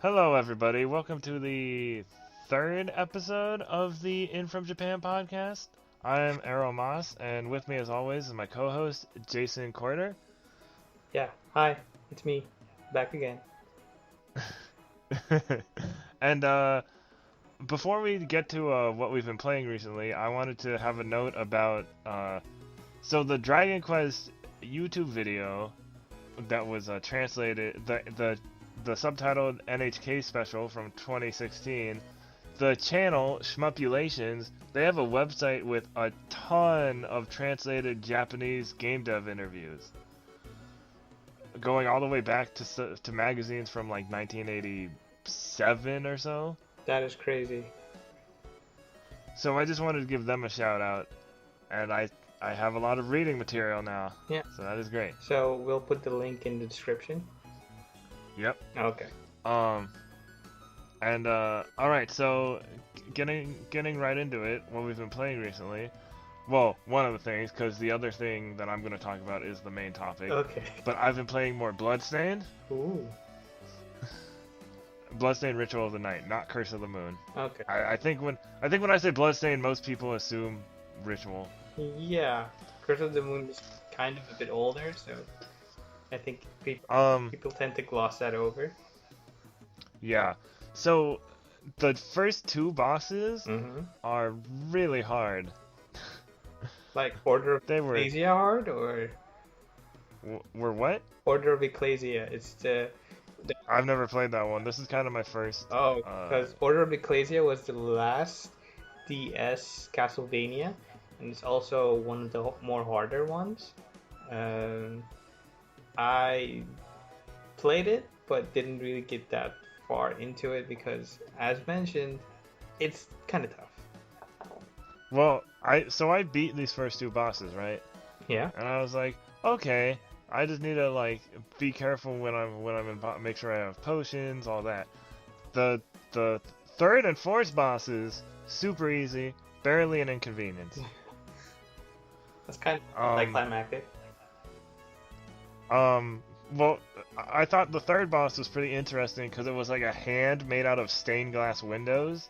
Hello, everybody. Welcome to the third episode of the In From Japan podcast. I'm Errol Moss, and with me, as always, is my co-host Jason Corder. Yeah, hi, it's me, back again. and before we get to what we've been playing recently, I wanted to have a note about so the Dragon Quest YouTube video that was translated the subtitled NHK special from 2016. The channel Shmupulations, they have a website with a ton of translated Japanese game dev interviews, going all the way back to magazines from like 1987 or so. That is crazy. So I just wanted to give them a shout out, and I have a lot of reading material now. Yeah, So that is great. so we'll put the link in the description. Yep. Okay. Um, and all right, so getting right into it, what we've been playing recently. Well, one of the things, because the other thing that I'm going to talk about is the main topic. Okay. But I've been playing more Bloodstained. Ooh. Bloodstained Ritual of the Night, not Curse of the Moon. Okay. I think when I say Bloodstained, most people assume Ritual. Yeah, Curse of the Moon is kind of a bit older, so I think Um, people tend to gloss that over. yeah. So the first two bosses Mm-hmm. are really hard. Like Order of They were Ecclesia hard or were what? Order of Ecclesia. It's the I've never played that one. This is kind of my first. oh, because Order of Ecclesia was the last DS Castlevania, and it's also one of the more harder ones. Um, I played it, but didn't really get that far into it because, as mentioned, it's kind of tough. Well, I beat these first two bosses, right? Yeah. And I was like, okay, I just need to like be careful when I'm make sure I have potions, all that. The third and fourth bosses, super easy, barely an inconvenience. That's kind of Um, anticlimactic. well, I thought the third boss was pretty interesting because it was like a hand made out of stained glass windows.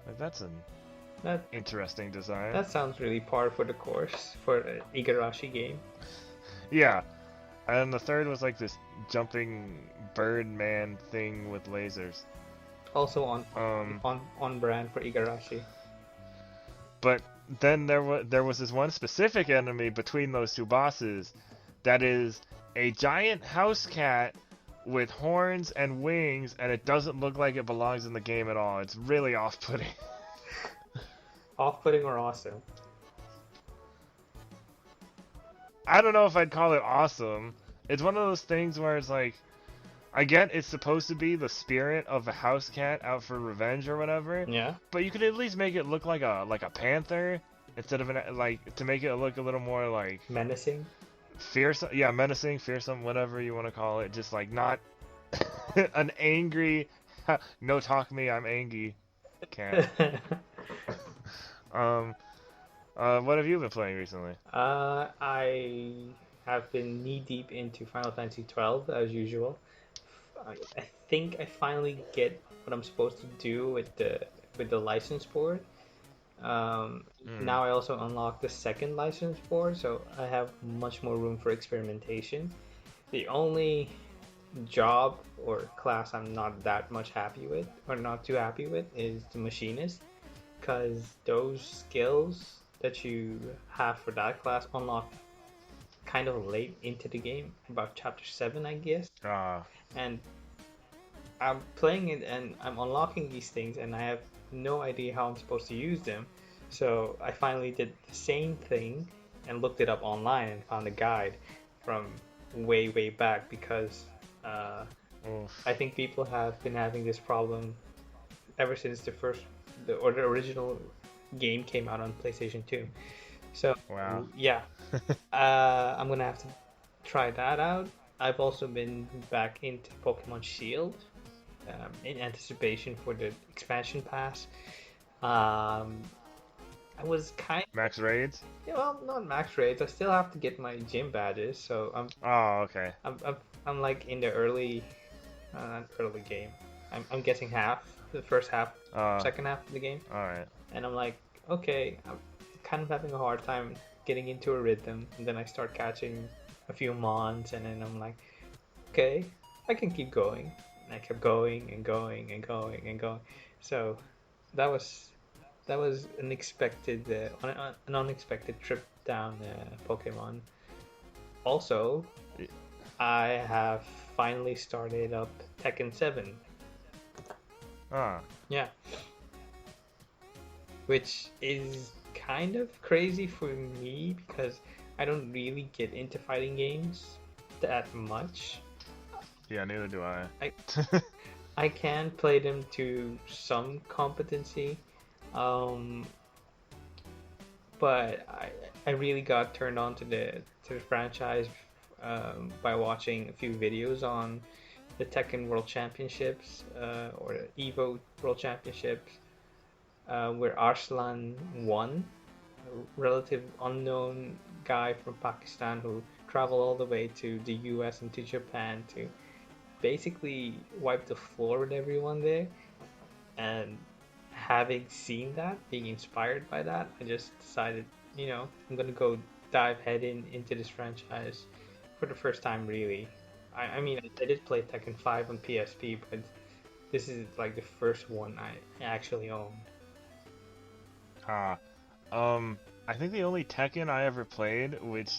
Like that's an That interesting design. that sounds really par for the course for an Igarashi game. Yeah, and the third was like this jumping bird man thing with lasers. Also on Um, on brand for Igarashi. but then there was this one specific enemy between those two bosses that is a giant house cat with horns and wings, and it doesn't look like it belongs in the game at all. It's really off-putting. Off-putting or awesome? I don't know if I'd call it awesome. It's one of those things where it's like, I get it's supposed to be the spirit of a house cat out for revenge or whatever, Yeah. but you could at least make it look like a panther instead of to make it look a little more like Menacing. fearsome. Yeah, menacing, fearsome, whatever you want to call it. Just like not an angry, no talk me, I'm angry cat. um, what have you been playing recently? I have been knee deep into Final Fantasy 12 as usual. I think I finally get what I'm supposed to do with the license board. Hmm. Now I also unlock the second license board, so I have much more room for experimentation. The only job or class I'm not that much happy with, or not too happy with, is the machinist, because those skills that you have for that class unlock kind of late into the game, about chapter 7, I guess. Ah, And I'm playing it and I'm unlocking these things, and I have no idea how I'm supposed to use them. So I finally did the same thing and looked it up online and found a guide from way back because oof. I think people have been having this problem ever since the original game came out on PlayStation 2. So Wow. yeah, I'm gonna have to try that out. I've also been back into Pokemon Shield in anticipation for the expansion pass. Um, I was kind Max raids? yeah, well, not max raids. I still have to get my gym badges, so Oh, okay. I'm, I'm, I'm like in the early Not early game. I'm guessing half, the first half, Uh, second half of the game, all right. and I'm like, okay, I'm kind of having a hard time getting into a rhythm, and then I start catching a few mons, and then I'm like, okay, I can keep going. And I kept going and going and going and going. So that was an unexpected trip down Pokemon. Also, Y- I have finally started up Tekken 7. Ah, Yeah, which is kind of crazy for me because I don't really get into fighting games that much. yeah, neither do I. I I can play them to some competency, um, but I really got turned on to the franchise by watching a few videos on the Tekken World Championships or the Evo World Championships, where Arslan won, a relative unknown guy from Pakistan who traveled all the way to the US and to Japan to basically wipe the floor with everyone there. And having seen that, being inspired by that, I just decided, I'm gonna go dive head into this franchise for the first time, really. I mean, I did play Tekken 5 on PSP, but this is like the first one I actually own. Ah, I think the only Tekken I ever played, which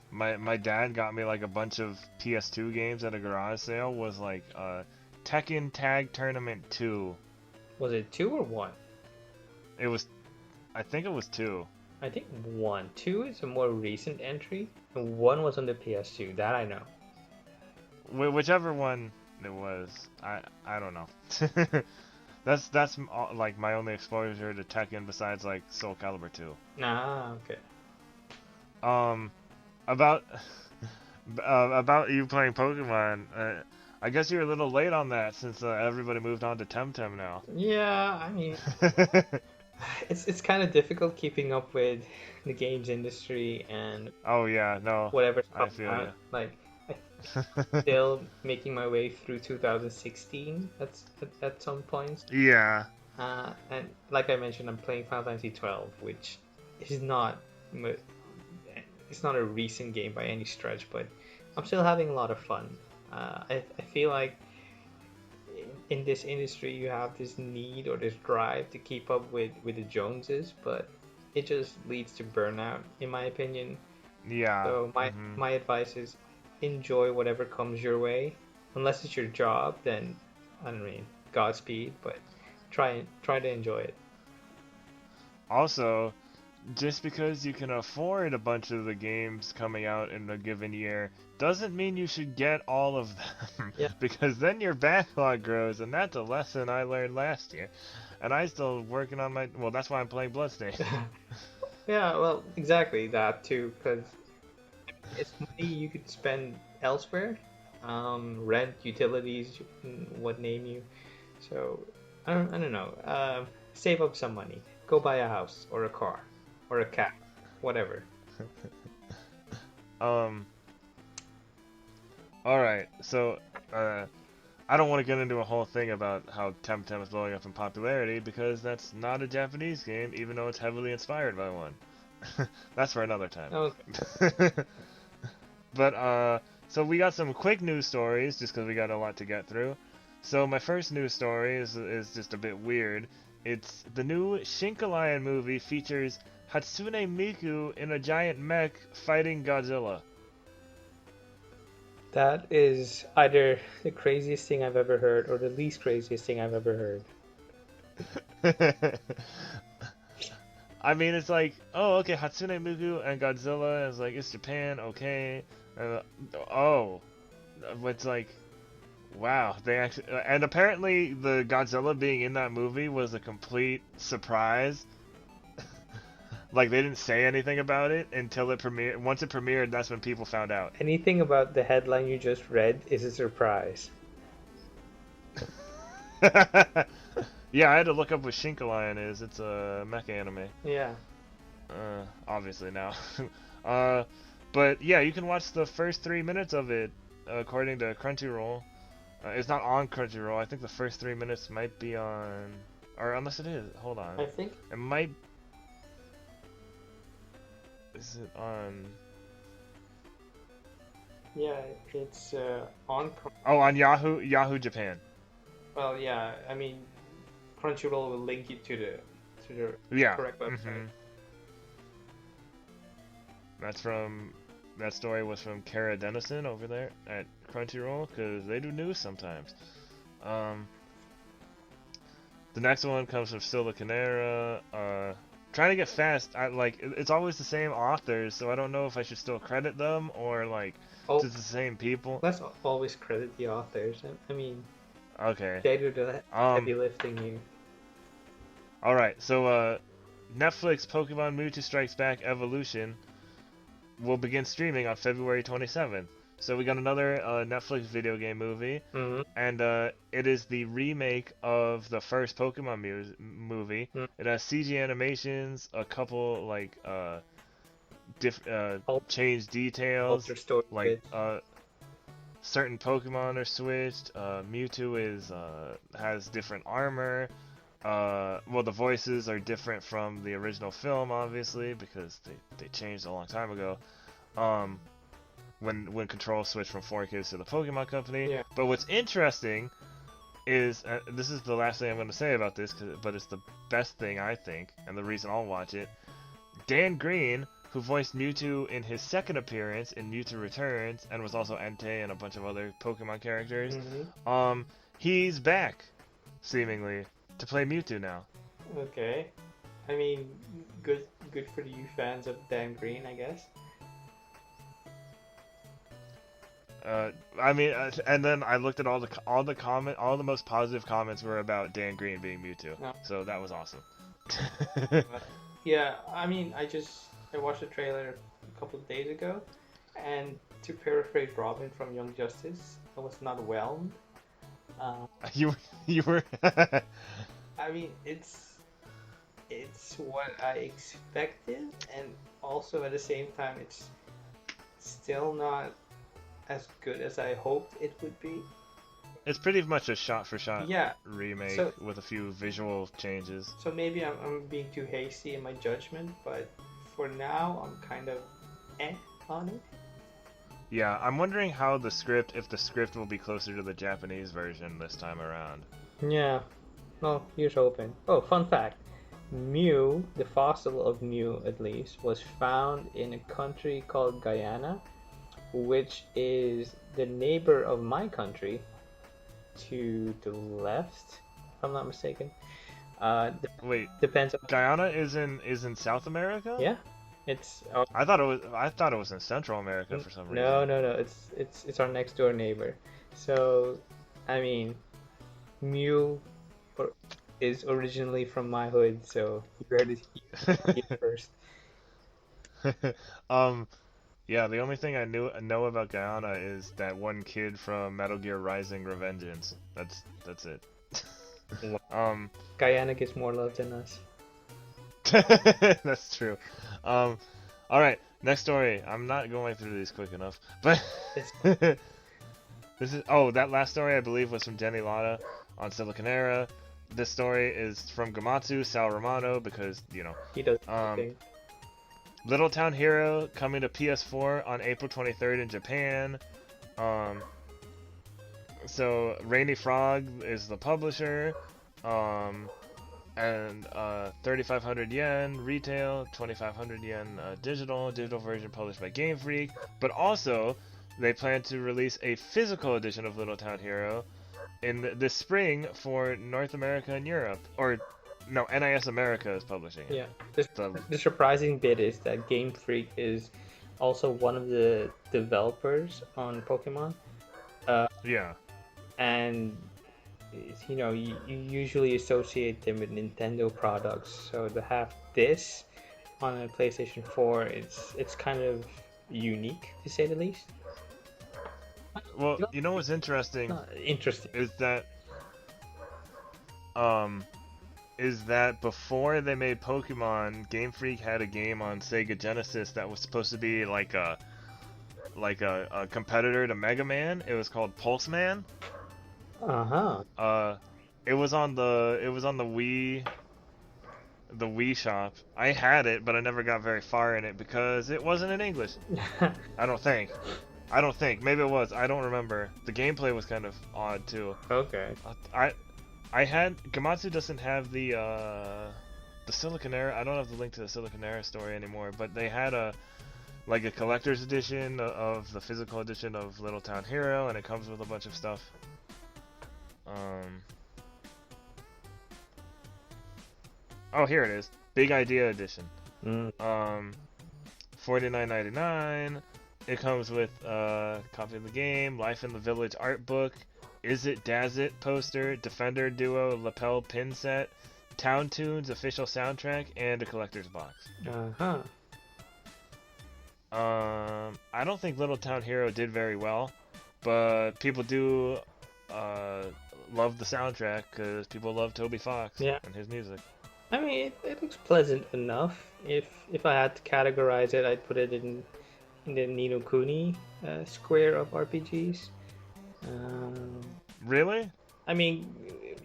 my dad got me like a bunch of PS2 games at a garage sale, was like Tekken Tag Tournament 2. Was it 2 or 1? It was, I think it was 2. I think 1. 2 is a more recent entry, and 1 was on the PS2, that I know. Whichever one it was, I don't know. Like my only exposure to Tekken besides like Soul Calibur 2. Ah, okay. Um, about about you playing Pokemon. I guess you're a little late on that since everybody moved on to Temtem now. Yeah, I mean, it's kind of difficult keeping up with the games industry and Oh yeah, no, whatever's I coming feel out. you. Like, I'm still making my way through 2016 at some points. Yeah, And like I mentioned, I'm playing Final Fantasy 12, which is not it's not a recent game by any stretch, but I'm still having a lot of fun. I feel like in this industry you have this need or this drive to keep up with the Joneses, but it just leads to burnout, in my opinion. yeah. So my Hmm. my advice is enjoy whatever comes your way. Unless it's your job, then I mean Godspeed, but try to enjoy it. Also, just because you can afford a bunch of the games coming out in a given year doesn't mean you should get all of them Yeah. because then your backlog grows, and that's a lesson I learned last year. And I still working on my, well, that's why I'm playing Bloodstained. Yeah, well, exactly that too, because it's money you could spend elsewhere, rent, utilities, what name you. So I don't know. Save up some money. Go buy a house or a car or a cat, whatever. um all right. So I don't want to get into a whole thing about how Temtem is blowing up in popularity because that's not a Japanese game, even though it's heavily inspired by one. That's for another time. Okay. But so we got some quick news stories just because we got a lot to get through. So my first news story is just a bit weird. It's the new Shinkalion movie features Hatsune Miku in a giant mech fighting Godzilla. That is either the craziest thing I've ever heard or the least craziest thing I've ever heard. I mean, it's like, oh, okay, Hatsune Miku and Godzilla is like, it's Japan, okay. Oh, it's like, wow, they actually, and apparently the Godzilla being in that movie was a complete surprise. Like they didn't say anything about it until it premiered. Once it premiered, that's when people found out. Anything about the headline you just read is a surprise. Yeah, I had to look up what Shinkalion is. It's a mecha anime. Yeah. Obviously now. uh, but yeah, you can watch the first 3 minutes of it according to Crunchyroll. It's not on Crunchyroll. I think the first 3 minutes might be on, or unless it is. Hold on. I think. It might. Is it on? Yeah, it's on. Oh, on Yahoo Japan. Well, yeah. I mean, Crunchyroll will link you to the Yeah. correct website. That story was from Kara Dennison over there at Crunchyroll, because they do news sometimes. The next one comes from Siliconera. Trying to get fast. It's always the same authors, so I don't know if I should still credit them or like it's the same people. Let's always credit the authors. I mean, okay. They do the heavy lifting here. All right, so Netflix Pokemon Mewtwo Strikes Back Evolution will begin streaming on February 27th. So we got another Netflix video game movie, and it is the remake of the first Pokemon movie. It has CG animations, a couple like changed details, like certain Pokemon are switched. Mewtwo has different armor. Well, the voices are different from the original film, obviously, because they changed a long time ago. When Control switched from 4Kids to the Pokemon Company. Yeah. But what's interesting is, this is the last thing I'm going to say about this, but it's the best thing I think, and the reason I'll watch it. Dan Green, who voiced Mewtwo in his second appearance in Mewtwo Returns, and was also Entei and a bunch of other Pokemon characters, he's back, seemingly, to play Mewtwo now. Okay. I mean, good for you fans of Dan Green, I guess. I mean, and then I looked at all the most positive comments were about Dan Green being Mewtwo, so that was awesome. Yeah, I mean, I watched the trailer a couple of days ago, and to paraphrase Robin from Young Justice, I was not whelmed. You were. I mean, it's what I expected, and also at the same time, it's still not as good as I hoped it would be. It's pretty much a shot-for-shot remake with a few visual changes. So maybe I'm being too hasty in my judgment, but for now I'm kind of on it. Yeah, I'm wondering if the script will be closer to the Japanese version this time around. Yeah, well, here's hoping. Oh, fun fact. Mew, the fossil of Mew at least, was found in a country called Guyana, which is the neighbor of my country to the left, if I'm not mistaken. Wait, depends. Guyana is in South America? Yeah, it's. I thought it was in Central America for some reason. No. It's our next door neighbor. So, I mean, Mew is originally from my hood, so you heard it first. Yeah, the only thing I know about Guyana is that one kid from Metal Gear Rising: Revengeance. That's it. Guyana gets more love than us. That's true. All right, next story. I'm not going through these quick enough, but that last story I believe was from Denny Latta on Siliconera. This story is from Gamatsu Sal Romano because he does. Little Town Hero coming to PS4 on April 23rd in Japan. So Rainy Frog is the publisher. And 3,500 yen retail, 2,500 yen digital version published by Game Freak. But also, they plan to release a physical edition of Little Town Hero in this spring for North America and Europe. Or no, NIS America is publishing it. Yeah. The surprising bit is that Game Freak is also one of the developers on Pokemon. Yeah. And you usually associate them with Nintendo products. So to have this on a PlayStation 4, it's kind of unique to say the least. Well, you know what's interesting? Is that before they made Pokemon, Game Freak had a game on Sega Genesis that was supposed to be like a competitor to Mega Man. It was called Pulse Man. Uh-huh. Uh, it was on the Wii shop. I had it, but I never got very far in it because it wasn't in English. I don't think. I don't think. Maybe it was. I don't remember. The gameplay was kind of odd too. Okay. I I had Gamatsu doesn't have the Silicon Era. I don't have the link to the Silicon Era story anymore, but they had a like a collector's edition of the physical edition of Little Town Hero, and it comes with a bunch of stuff. Um. Oh, here it is. Big Idea Edition. Mm. $49.99. It comes with a copy of the game, Life in the Village art book, Is It Daz It poster, Defender Duo lapel pin set, Town Tunes official soundtrack, and a collector's box. Uh-huh. I don't think Little Town Hero did very well, but people do love the soundtrack because people love Toby Fox Yeah. and his music. I mean, it looks pleasant enough. If I had to categorize it, I'd put it in the Ni no Kuni square of RPGs. Um, Really? I mean,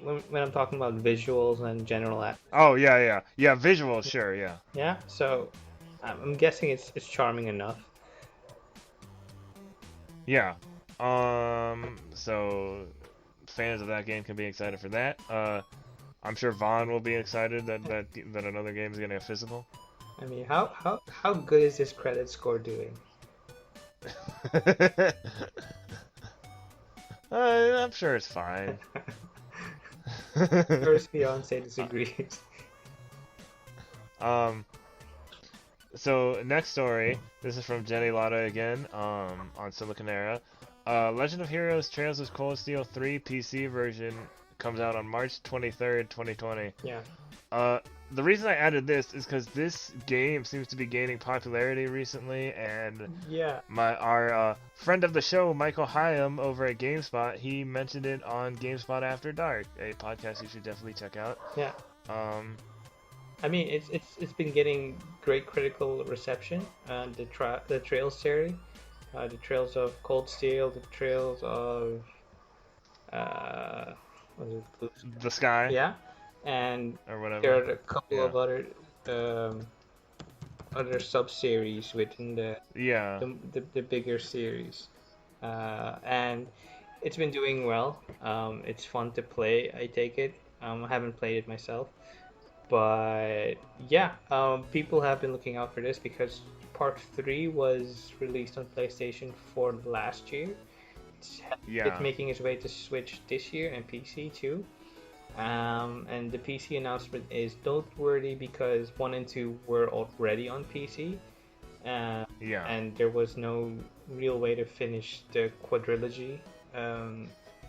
when I'm talking about visuals and general Oh yeah. Visual, sure, yeah. yeah. So I'm guessing it's charming enough. Yeah. So fans of that game can be excited for that. I'm sure Vaughn will be excited that another game is getting a physical. I mean, how good is this credit score doing? I'm sure it's fine. First fiance disagrees. So next story. This is from Jenny Latta again. On Silicon Era. Legend of Heroes: Trails of Cold Steel 3 PC version comes out on March 23rd, 2020. Yeah. The reason I added this is because this game seems to be gaining popularity recently, and Yeah. our friend of the show, Michael Hyam, over at GameSpot, he mentioned it on GameSpot After Dark, a podcast you should definitely check out. Yeah. I mean, it's been getting great critical reception. The Trails series, the Trails of Cold Steel, the Trails of was it Blue Sky? The Sky, Yeah, and or whatever. there are a couple Yeah. of other sub series within Yeah. the bigger series, and it's been doing well. It's fun to play. I take it. I haven't played it myself. But yeah, people have been looking out for this because Part 3 was released on PlayStation 4 last year. It's Yeah. making its way to Switch this year and PC too. And the PC announcement is noteworthy because 1 and 2 were already on PC. Yeah. And there was no real way to finish the quadrilogy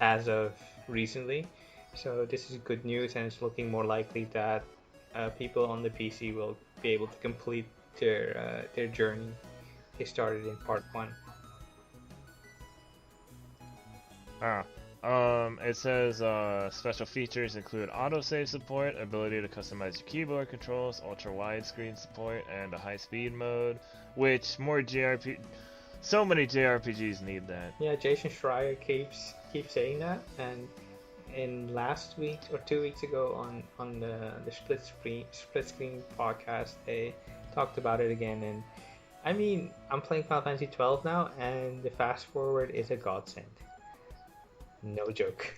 as of recently. So this is good news, and it's looking more likely that people on the PC will be able to complete their journey they started in Part 1. It says special features include autosave support, ability to customize your keyboard controls, ultra widescreen support, and a high-speed mode. Which so many JRPGs need that. Yeah, Jason Schreier keeps saying that, and in last week or 2 weeks ago on the split screen podcast, they talked about it again. And I mean, I'm playing Final Fantasy 12 now, and the fast forward is a godsend. No joke.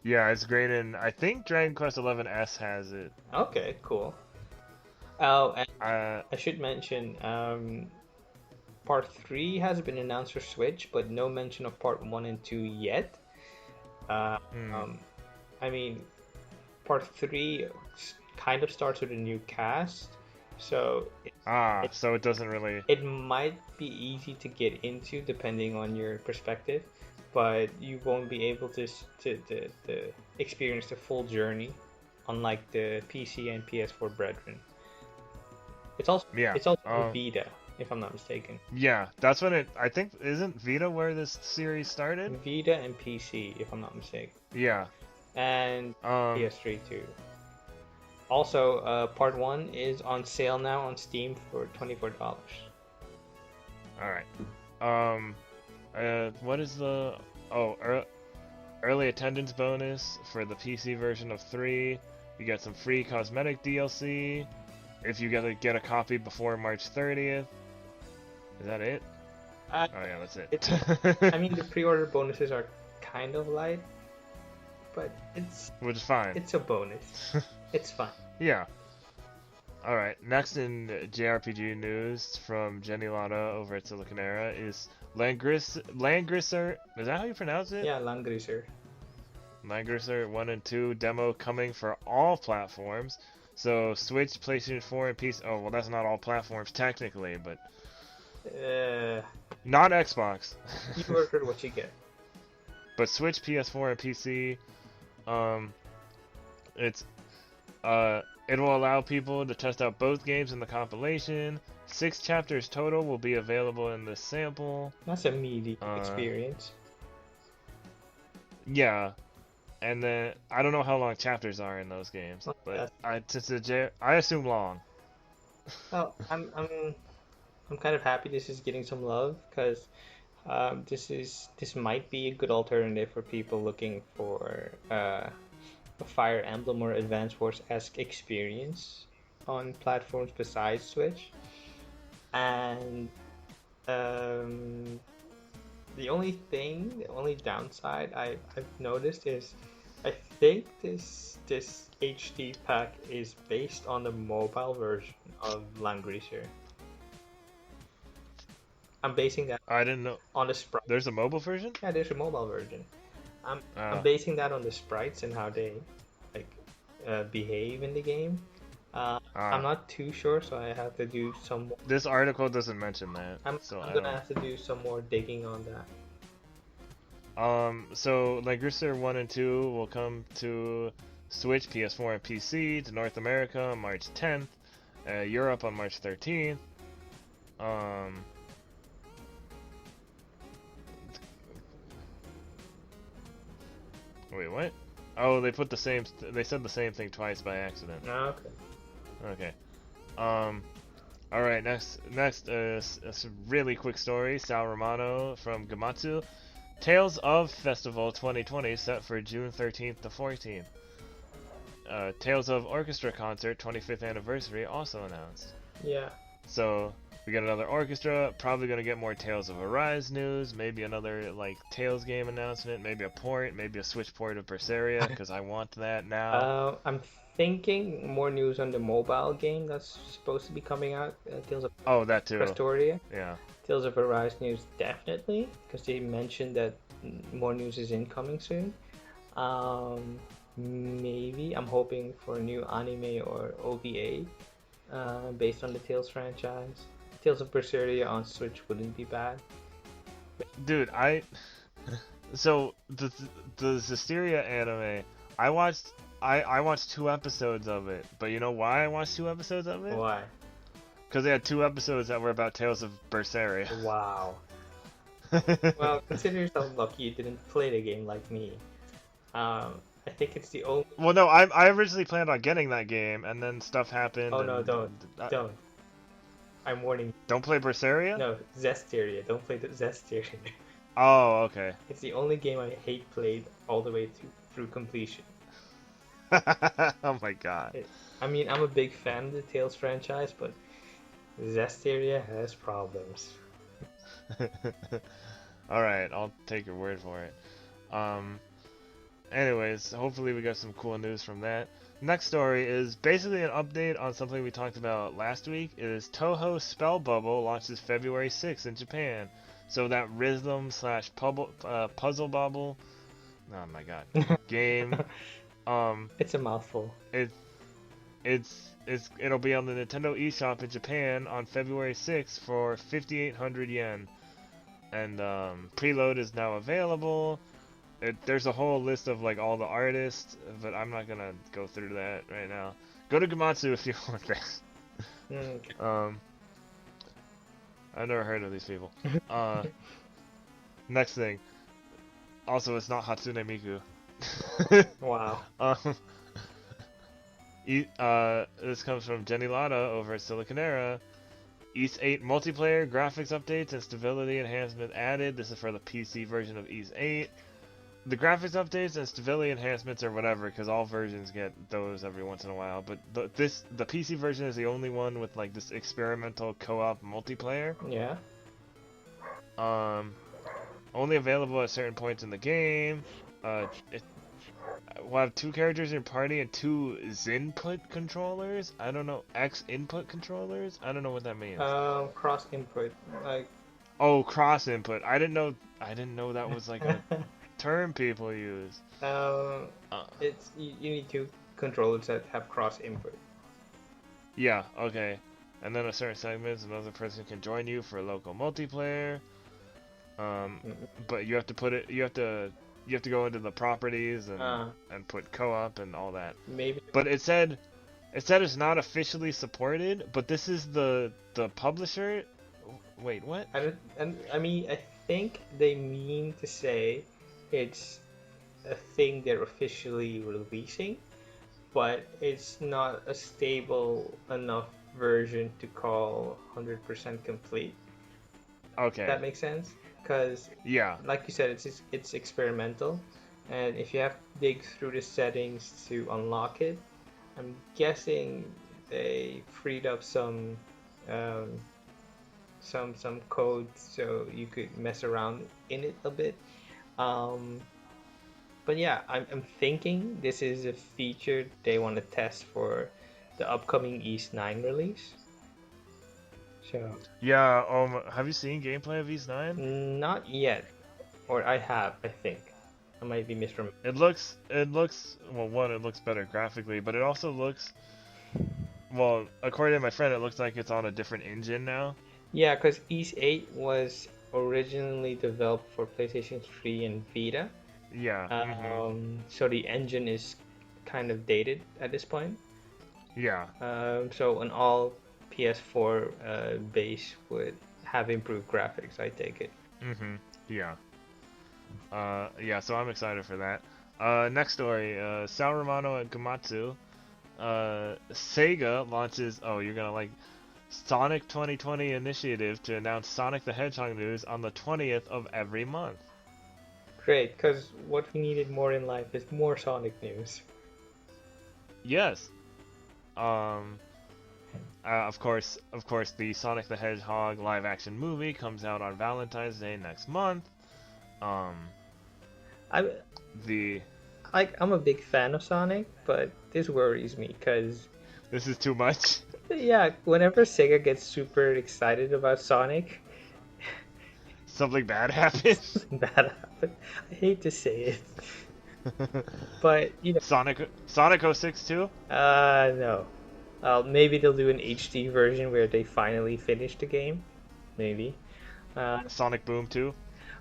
Yeah, it's great, and I think Dragon Quest XI S has it. Okay, cool. Oh, and Uh, I should mention, Part 3 has been announced for Switch, but no mention of Part 1 and 2 yet. I mean, Part 3 kind of starts with a new cast, so so it doesn't really. it might be easy to get into depending on your perspective, but you won't be able to experience the full journey, unlike the PC and PS4 brethren. It's also Vita, if I'm not mistaken. Yeah, that's when it. I think isn't Vita where this series started? Vita and PC, if I'm not mistaken. Yeah. And PS3 too. Also, Part 1 is on sale now on Steam for $24. All right. What is the early attendance bonus for the PC version of 3. You get some free cosmetic DLC if you get a copy before March 30th. Is that it? Uh, Oh yeah, that's it's, it. I mean, the pre-order bonuses are kind of light, but Which is fine. it's a bonus. It's fun. Yeah. Alright, next in JRPG news from Jenny Lada over at Silicon Era is Langrisser. Is that how you pronounce it? Yeah, Langrisser. Langrisser 1 and 2 demo coming for all platforms. So Switch, PlayStation 4, and PC. Oh, well, that's not all platforms technically, but not Xbox. You order what you get. But Switch, PS4, and PC. It's it will allow people to test out both games in the compilation. 6 chapters total will be available in the sample. That's a meaty experience. Yeah, and then I don't know how long chapters are in those games, but I assume long. Well, I'm kind of happy this is getting some love because this might be a good alternative for people looking for a Fire Emblem or Advance Wars-esque experience on platforms besides Switch. And the only downside I've noticed is I think this HD pack is based on the mobile version of Langrisser. I'm basing that. I didn't know. On the sprite. There's a mobile version? Yeah, there's a mobile version. I'm basing that on the sprites and how they behave in the game. I'm not too sure, so I have to do some. This article doesn't mention that. I'm gonna have to do some more digging on that. So Langrisser 1 and 2 will come to Switch, PS4, and PC to North America on March 10th, Europe on March 13th. Wait, what? Oh, they put the same. They said the same thing twice by accident. Oh, okay. Okay. All right. Next, a really quick story. Sal Romano from Gamatsu. Tales of Festival 2020 set for June 13th to 14th. Tales of Orchestra Concert 25th anniversary also announced. Yeah. So we got another orchestra. Probably gonna get more Tales of Arise news. Maybe another Tales game announcement. Maybe a port. Maybe a Switch port of Berseria because I want that now. I'm thinking more news on the mobile game that's supposed to be coming out. Tales of that too. Prestoria. Yeah. Tales of Arise news definitely because they mentioned that more news is incoming soon. Maybe I'm hoping for a new anime or OVA based on the Tales franchise. Tales of Berseria on Switch wouldn't be bad. Dude, so the Zestiria anime, I watched 2 episodes of it, but you know why I watched 2 episodes of it? Why? Because they had 2 episodes that were about Tales of Berseria. Wow. Well, consider yourself lucky you didn't play the game like me. I think it's the only. Well, no, I originally planned on getting that game, and then stuff happened. Oh no, don't. I'm warning you. Don't play Berseria? No, Zestiria. Don't play the Zestiria. Oh, okay. It's the only game I hate played all the way through completion. Oh my god. I mean, I'm a big fan of the Tales franchise, but Zestiria has problems. Alright, I'll take your word for it. Anyways, hopefully we got some cool news from that. Next story is basically an update on something we talked about last week. It is Toho Spell Bubble launches February 6th in Japan. So that rhythm / puzzle bubble, oh my god, game. It's a mouthful. It'll be on the Nintendo eShop in Japan on February 6th for 5,800 yen. And preload is now available. There's a whole list of all the artists, but I'm not gonna go through that right now. Go to Gamatsu if you want this. Okay. I've never heard of these people. Next thing. Also, it's not Hatsune Miku. Wow. This comes from Jenny Lada over at Silicon Era. Ys 8 multiplayer graphics updates and stability enhancement added. This is for the PC version of Ys 8. the graphics updates and stability enhancements or whatever, because all versions get those every once in a while. But the PC version is the only one with like this experimental co-op multiplayer. Yeah. Only available at certain points in the game. We'll have 2 characters in your party and 2 Zinput controllers. I don't know, X input controllers. I don't know what that means. Cross input, like. Oh, cross input. I didn't know that was like a term people use. It's you need 2 controllers that have cross input. Yeah. Okay. And then at certain segments, another person can join you for a local multiplayer. But you have to put it. You have to go into the properties and put co-op and all that. Maybe. But it said it's not officially supported. But this is the publisher. Wait, what? I mean, I think they mean to say it's a thing they're officially releasing, but it's not a stable enough version to call 100% complete. Okay. That makes sense? Because, yeah, like you said, it's experimental, and if you have to dig through the settings to unlock it, I'm guessing they freed up some code so you could mess around in it a bit. But yeah, I'm thinking this is a feature they want to test for the upcoming East 9 release. So yeah. Have you seen gameplay of East 9? not yet, or I have. I think I might be misremembering. It looks well. One, it looks better graphically, but it also looks well. According to my friend, it looks like it's on a different engine now. Yeah, because East 8 was originally developed for PlayStation 3 and Vita. Yeah. So the engine is kind of dated at this point. Yeah. So an all PS4 base would have improved graphics, I take it. Yeah. Yeah, so I'm excited for that. Next story, Sao Romano and Gamatsu. Sega launches, you're gonna like Sonic 2020 initiative to announce Sonic the Hedgehog news on the 20th of every month. Great, because what we needed more in life is more Sonic news. Yes. Of course, the Sonic the Hedgehog live-action movie comes out on Valentine's Day next month. I'm a big fan of Sonic, but this worries me because this is too much. Yeah, whenever Sega gets super excited about Sonic, something bad happens. I hate to say it, but you know. Sonic 06 too? No. Maybe they'll do an HD version where they finally finish the game. Maybe. Sonic Boom 2?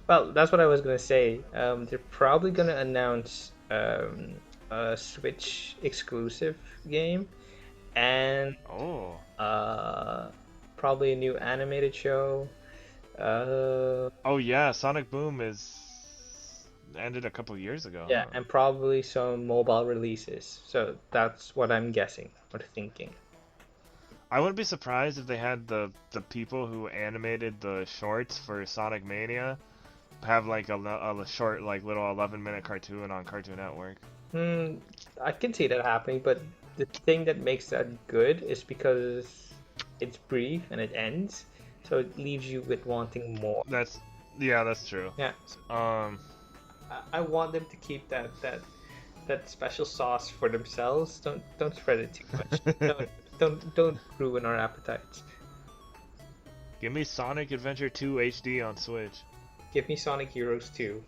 Well, that's what I was gonna say. They're probably gonna announce a Switch exclusive game. And probably a new animated show. Oh yeah, Sonic Boom ended a couple years ago. Yeah, and probably some mobile releases. So that's what I'm guessing or thinking. I wouldn't be surprised if they had the people who animated the shorts for Sonic Mania have like a short, like little 11-minute cartoon on Cartoon Network. I can see that happening, but the thing that makes that good is because it's brief and it ends, so it leaves you with wanting more. That's true. Yeah. I want them to keep that special sauce for themselves. Don't spread it too much. don't ruin our appetites. Give me Sonic Adventure 2 HD on Switch. Give me Sonic Heroes 2,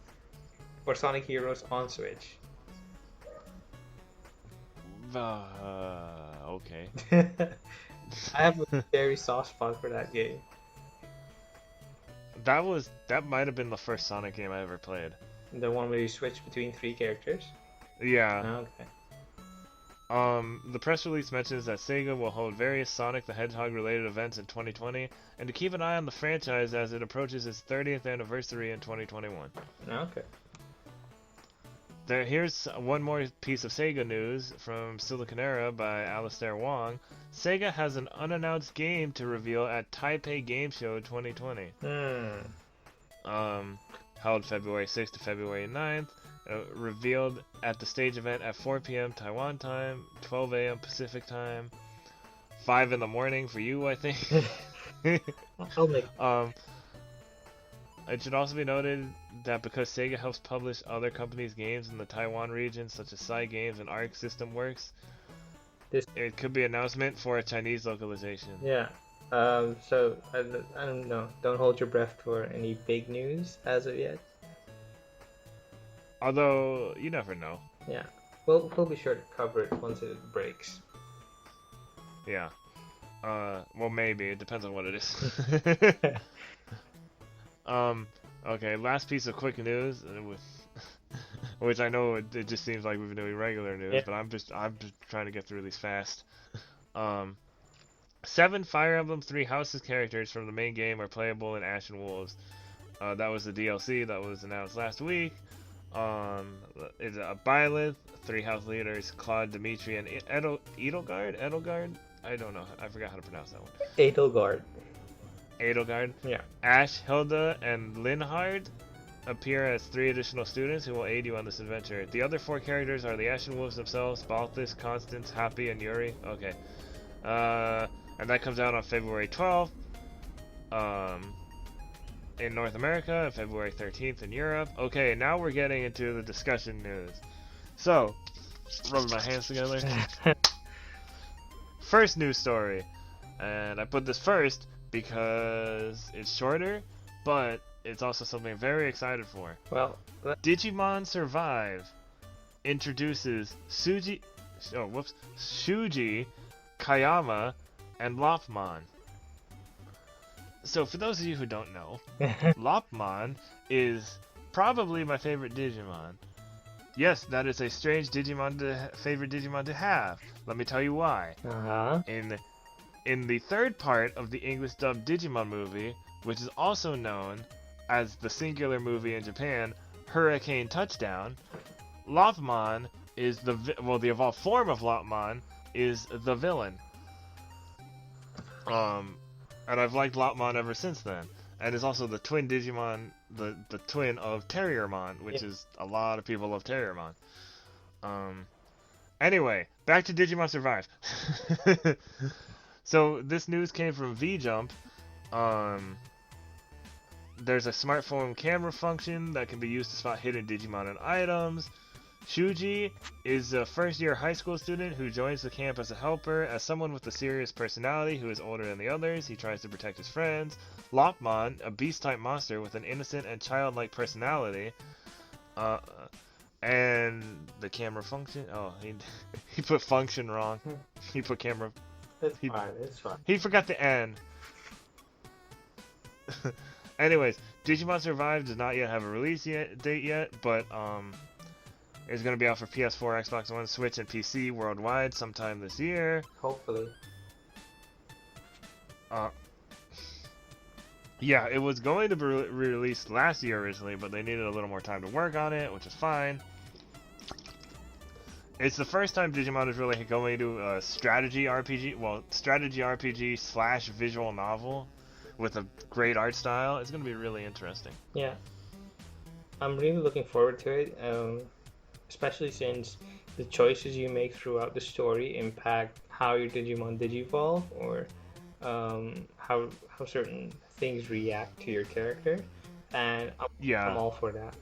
or Sonic Heroes on Switch. Okay. I have a very soft spot for that game. That might have been the first Sonic game I ever played. The one where you switch between 3 characters? Yeah. Okay. The press release mentions that Sega will hold various Sonic the Hedgehog related events in 2020 and to keep an eye on the franchise as it approaches its 30th anniversary in 2021. Okay. Here's one more piece of Sega news from Siliconera by Alistair Wong. Sega has an unannounced game to reveal at Taipei Game Show 2020. Held February 6th to February 9th. revealed at the stage event at 4 p.m. Taiwan time, 12 a.m. Pacific time, 5 in the morning for you, I think. I'll make. It should also be noted that because Sega helps publish other companies' games in the Taiwan region, such as Sai Games and Arc System Works, it could be an announcement for a Chinese localization. Yeah. So I don't know. Don't hold your breath for any big news as of yet. Although you never know. Yeah. We'll be sure to cover it once it breaks. Yeah. Well, maybe it depends on what it is. Okay. Last piece of quick news, which I know it just seems like we've been doing regular news, yeah. but I'm just trying to get through these fast. 7 Fire Emblem Three Houses characters from the main game are playable in Ashen Wolves. That was the DLC that was announced last week. It's a Byleth, 3 house leaders, Claude, Dimitri, and Edelgard? Edelgard? I don't know. I forgot how to pronounce that one. Edelgard. Edelgard. Yeah. Ash, Hilda, and Linhard appear as 3 additional students who will aid you on this adventure. The other 4 characters are the Ashen Wolves themselves, Balthus, Constance, Happy, and Yuri. Okay. And that comes out on February 12th. In North America, and February 13th in Europe. Okay, now we're getting into the discussion news. So, rubbing my hands together. First news story. And I put this first because it's shorter, but it's also something I'm very excited for. Well, Digimon Survive introduces Shuji, Kayama, and Lopmon. So for those of you who don't know, Lopmon is probably my favorite Digimon. Yes, that is a strange favorite Digimon to have. Let me tell you why. Uh-huh. In the third part of the English dubbed Digimon movie, which is also known as the singular movie in Japan, Hurricane Touchdown, Lopmon is the evolved form of Lopmon is the villain. And I've liked Lopmon ever since then. And is also the twin Digimon, the twin of Terriermon, which is a lot of people love Terriermon. Anyway, back to Digimon Survive. So this news came from VJump. There's a smartphone camera function that can be used to spot hidden Digimon and items. Shuji is a first-year high school student who joins the camp as a helper. As someone with a serious personality who is older than the others, he tries to protect his friends. Lopmon, a beast-type monster with an innocent and childlike personality. And the camera function... Oh, he put function wrong. He put camera... It's fine. He forgot the N. Anyways, Digimon Survive does not yet have a release date yet, but it's going to be out for PS4, Xbox One, Switch, and PC worldwide sometime this year. Hopefully. Yeah, it was going to be released last year originally, but they needed a little more time to work on it, which is fine. It's the first time Digimon is really going to a strategy RPG slash visual novel with a great art style. It's going to be really interesting. Yeah. I'm really looking forward to it, especially since the choices you make throughout the story impact how your Digimon digivolve, or how certain things react to your character, and I'm all for that.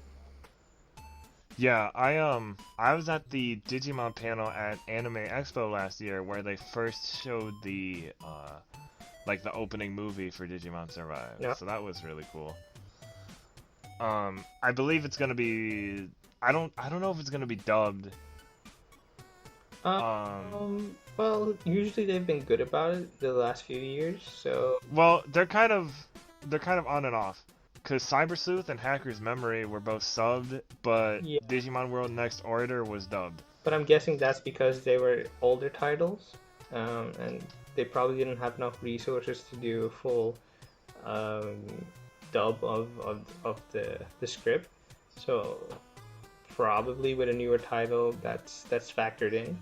Yeah, I was at the Digimon panel at Anime Expo last year where they first showed the the opening movie for Digimon Survive. Yeah. So that was really cool. I believe it's gonna be. I don't know if it's gonna be dubbed. Well, usually they've been good about it the last few years, so. Well, they're kind of on and off. Because Cyber Sleuth and Hacker's Memory were both subbed, but Digimon World Next Order was dubbed. But I'm guessing that's because they were older titles, and they probably didn't have enough resources to do a full dub of the script. So probably with a newer title, that's factored in.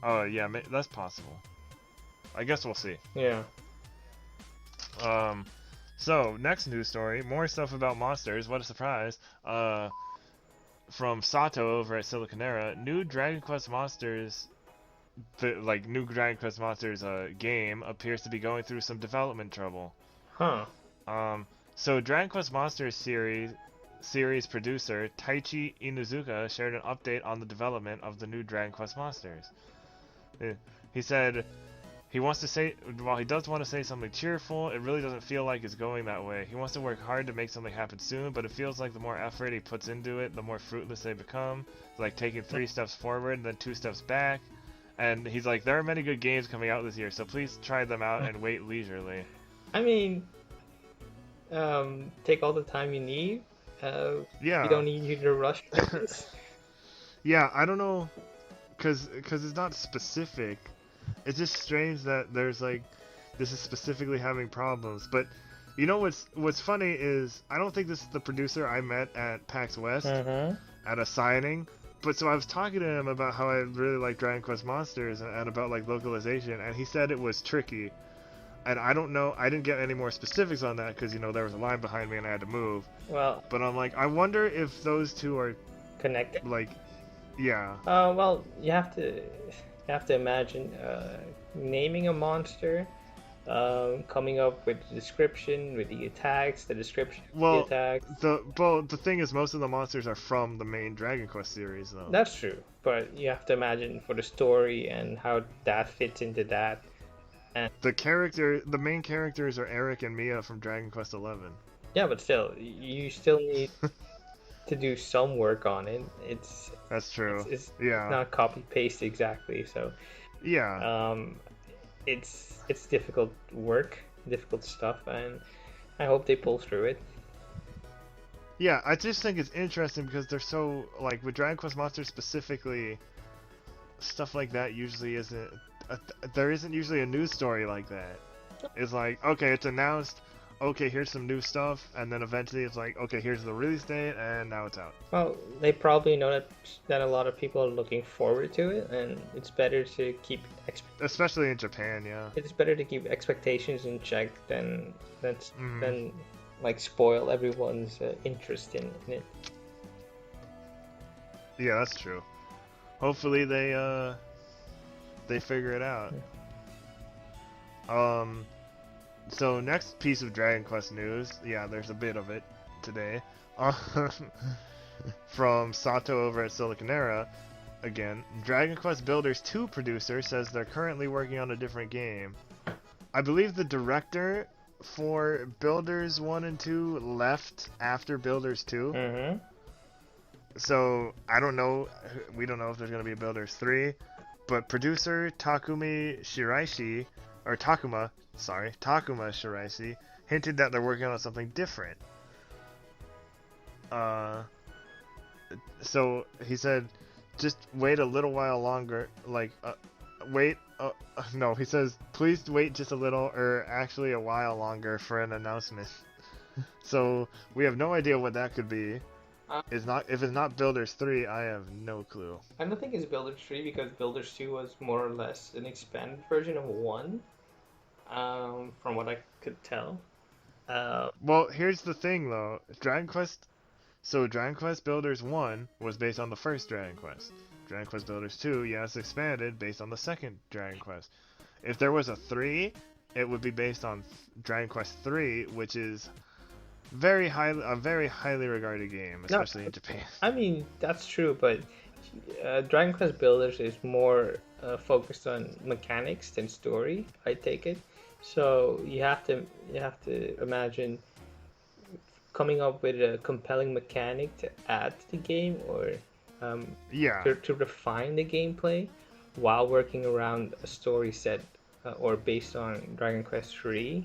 Oh yeah, that's possible. I guess we'll see. Yeah. So, next news story, more stuff about monsters, what a surprise. from Sato over at Siliconera, new Dragon Quest Monsters, new Dragon Quest Monsters game appears to be going through some development trouble. Huh. Um, so Dragon Quest Monsters series producer Taichi Inuzuka shared an update on the development of the new Dragon Quest Monsters. He said he wants to say, while he does want to say something cheerful, it really doesn't feel like it's going that way. He wants to work hard to make something happen soon, but it feels like the more effort he puts into it, the more fruitless they become. It's like taking 3 steps forward and then 2 steps back. And he's like, there are many good games coming out this year, so please try them out and wait leisurely. I mean, take all the time you need. Yeah. We don't need you to rush this. Yeah, I don't know, cause it's not specific. It's just strange that there's like, this is specifically having problems. But you know what's funny is I don't think this is the producer I met at PAX West at a signing. But so I was talking to him about how I really like Dragon Quest Monsters and about like localization, and he said it was tricky. And I don't know, I didn't get any more specifics on that because, you know, there was a line behind me and I had to move. Well, but I'm like, I wonder if those two are connected. like, yeah. Well, you have to imagine naming a monster, coming up with the description, with the attacks, the description of the attacks. The thing is, most of the monsters are from the main Dragon Quest series, though. That's true, but you have to imagine for the story and how that fits into that. And the main characters are Eric and Mia from Dragon Quest XI. Yeah, but still, you still need to do some work on it. That's true. It's yeah. not copy paste exactly, so yeah. It's difficult work, difficult stuff, and I hope they pull through it. Yeah, I just think it's interesting because they're so, like, with Dragon Quest Monsters specifically, stuff like that usually isn't. There isn't usually a news story like that. It's like, okay, it's announced, okay, here's some new stuff, and then eventually it's like, okay, here's the release date, and now it's out. Well, they probably know that a lot of people are looking forward to it, and it's better to keep especially in Japan, yeah. It's better to keep expectations in check than like spoil everyone's interest in it. Yeah, that's true. Hopefully they figure it out. So next piece of Dragon Quest news, yeah, there's a bit of it today. From Sato over at Siliconera, again, Dragon Quest Builders 2 producer says they're currently working on a different game. I believe the director for Builders 1 and 2 left after Builders 2. So I don't know, we don't know if there's going to be a Builders 3. But producer Takuma Shiraishi hinted that they're working on something different. So he said, just wait a little while longer, he says, please wait just a little, or actually a while longer for an announcement. So we have no idea what that could be. If it's not Builders 3, I have no clue. I don't think it's Builders 3 because Builders 2 was more or less an expanded version of 1, from what I could tell. Well, here's the thing though, Dragon Quest Builders 1 was based on the first Dragon Quest. Dragon Quest Builders 2, yes, expanded based on the second Dragon Quest. If there was a 3, it would be based on Dragon Quest 3, which is a very highly regarded game, especially in Japan. I mean, that's true, but Dragon Quest Builders is more focused on mechanics than story, I take it. So you have to imagine coming up with a compelling mechanic to add to the game, or to refine the gameplay while working around a story set or based on Dragon Quest 3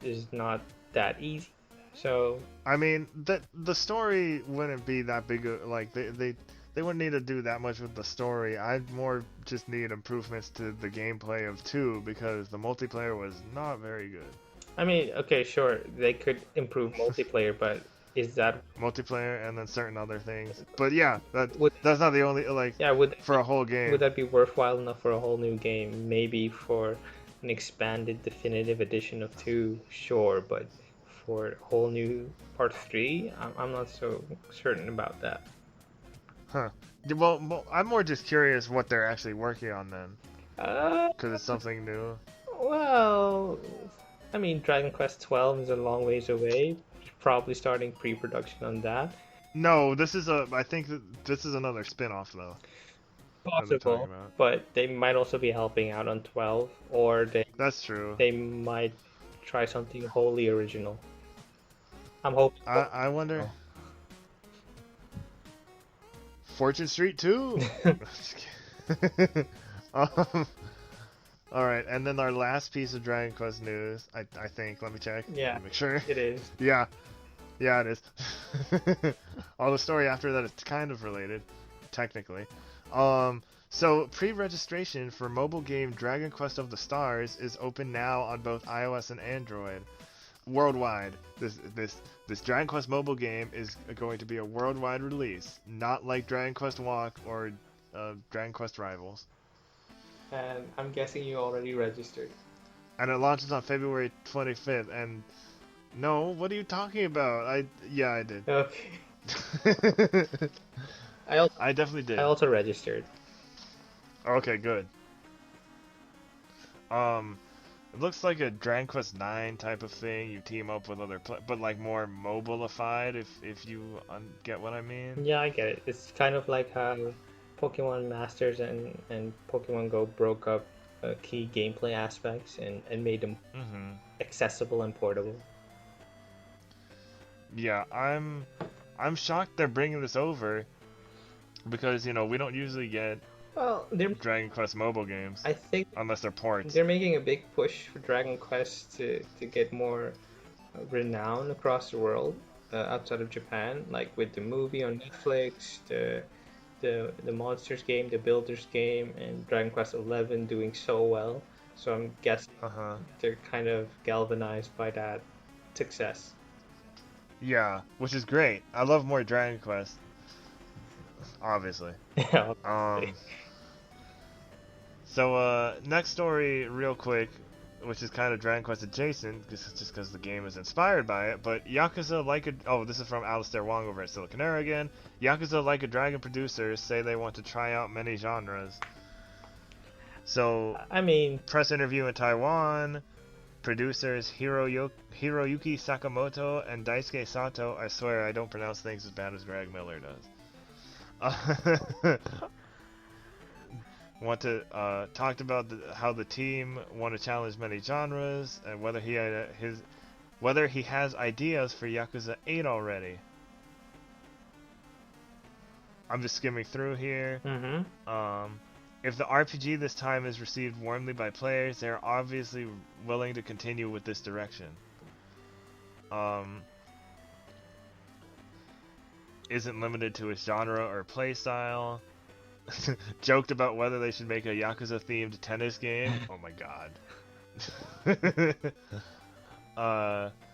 is not that easy. So I mean, the story wouldn't be that big. Like they wouldn't need to do that much with the story. I'd more just need improvements to the gameplay of 2 because the multiplayer was not very good. I mean, okay, sure, they could improve multiplayer, but is that multiplayer and then certain other things? But yeah, that's not the only for a whole game. Would that be worthwhile enough for a whole new game? Maybe for an expanded definitive edition of 2, sure, but for a whole new part 3. I'm not so certain about that. Huh. Well, I'm more just curious what they're actually working on then, Uh, because it's something new. well, I mean, Dragon Quest 12 is a long ways away. Probably starting pre-production on that. No, I think this is another spin-off though that they're talking Possible, about. but they might also be helping out on 12, or That's true. they might try something wholly original. I'm hoping. I wonder. Fortune Street 2. Just kidding. um, all right, and then our last piece of Dragon Quest news. I think. Let me check. Yeah, Let me make sure. it is. Yeah, it is. All the story after that is kind of related, technically. So pre-registration for mobile game Dragon Quest of the Stars is open now on both iOS and Android, worldwide. This Dragon Quest mobile game is going to be a worldwide release, not like Dragon Quest Walk or Dragon Quest Rivals. And I'm guessing you already registered. And it launches on February 25th. And no, what are you talking about? I did. Okay. I definitely did. I also registered. Okay, good. It looks like a Dragon Quest 9 type of thing. You team up with other but like more mobilified, if you get what I mean. Yeah, I get it. It's kind of like how Pokemon Masters and Pokemon Go broke up key gameplay aspects and made them accessible and portable. Yeah, I'm shocked they're bringing this over because we don't usually get Dragon Quest mobile games. I think unless they're ports. They're making a big push for Dragon Quest to get more renown across the world outside of Japan, like with the movie on Netflix, the Monsters game, the Builders game, and Dragon Quest 11 doing so well. So I'm guessing they're kind of galvanized by that success. Yeah, which is great. I love more Dragon Quest. Obviously. Yeah, obviously. So, next story, real quick, which is kind of Dragon Quest adjacent, just because the game is inspired by it, but Yakuza Like a... Oh, this is from Alistair Wong over at Silicon Era again. Yakuza Like a Dragon producers say they want to try out many genres. So, I mean... Press interview in Taiwan, producers Hiroyuki Sakamoto and Daisuke Sato, I swear I don't pronounce things as bad as Greg Miller does. Talked about how the team want to challenge many genres and whether he has ideas for Yakuza 8 already. I'm just skimming through here. If the RPG this time is received warmly by players, they are obviously willing to continue with this direction. Isn't limited to its genre or playstyle. Joked about whether they should make a Yakuza-themed tennis game. Oh my god.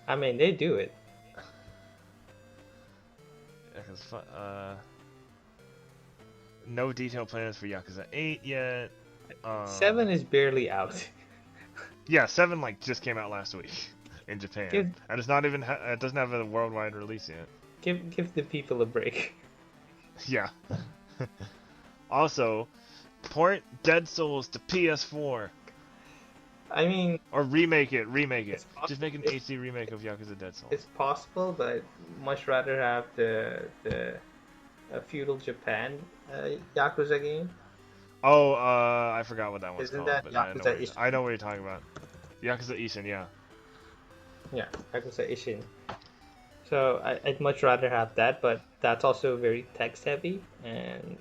I mean, they do it. No detailed plans for Yakuza 8 yet. 7 is barely out. Yeah, 7 just came out last week in Japan, and it's not even it doesn't have a worldwide release yet. Give the people a break. Yeah. Also, port Dead Souls to PS4. I mean... Or remake it. Just make an HD remake of Yakuza Dead Souls. It's possible, but I'd much rather have the feudal Japan Yakuza game. Oh, I forgot what that one's Isn't called. That Yakuza Ishin? I know what you're talking about. Yakuza Ishin, yeah. Yeah, Yakuza Ishin. So I'd much rather have that, but that's also very text heavy, and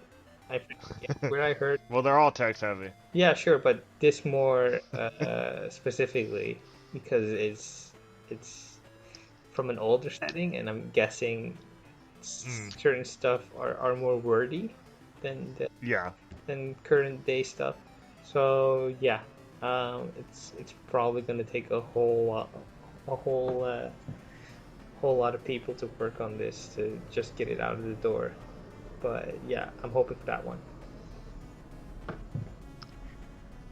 I forget where I heard. Well, they're all text heavy. Yeah, sure, but this more specifically because it's from an older setting, and I'm guessing certain stuff are more wordy than current day stuff. So yeah, it's probably gonna take a whole lot of people to work on this to just get it out of the door. But yeah, I'm hoping for that one.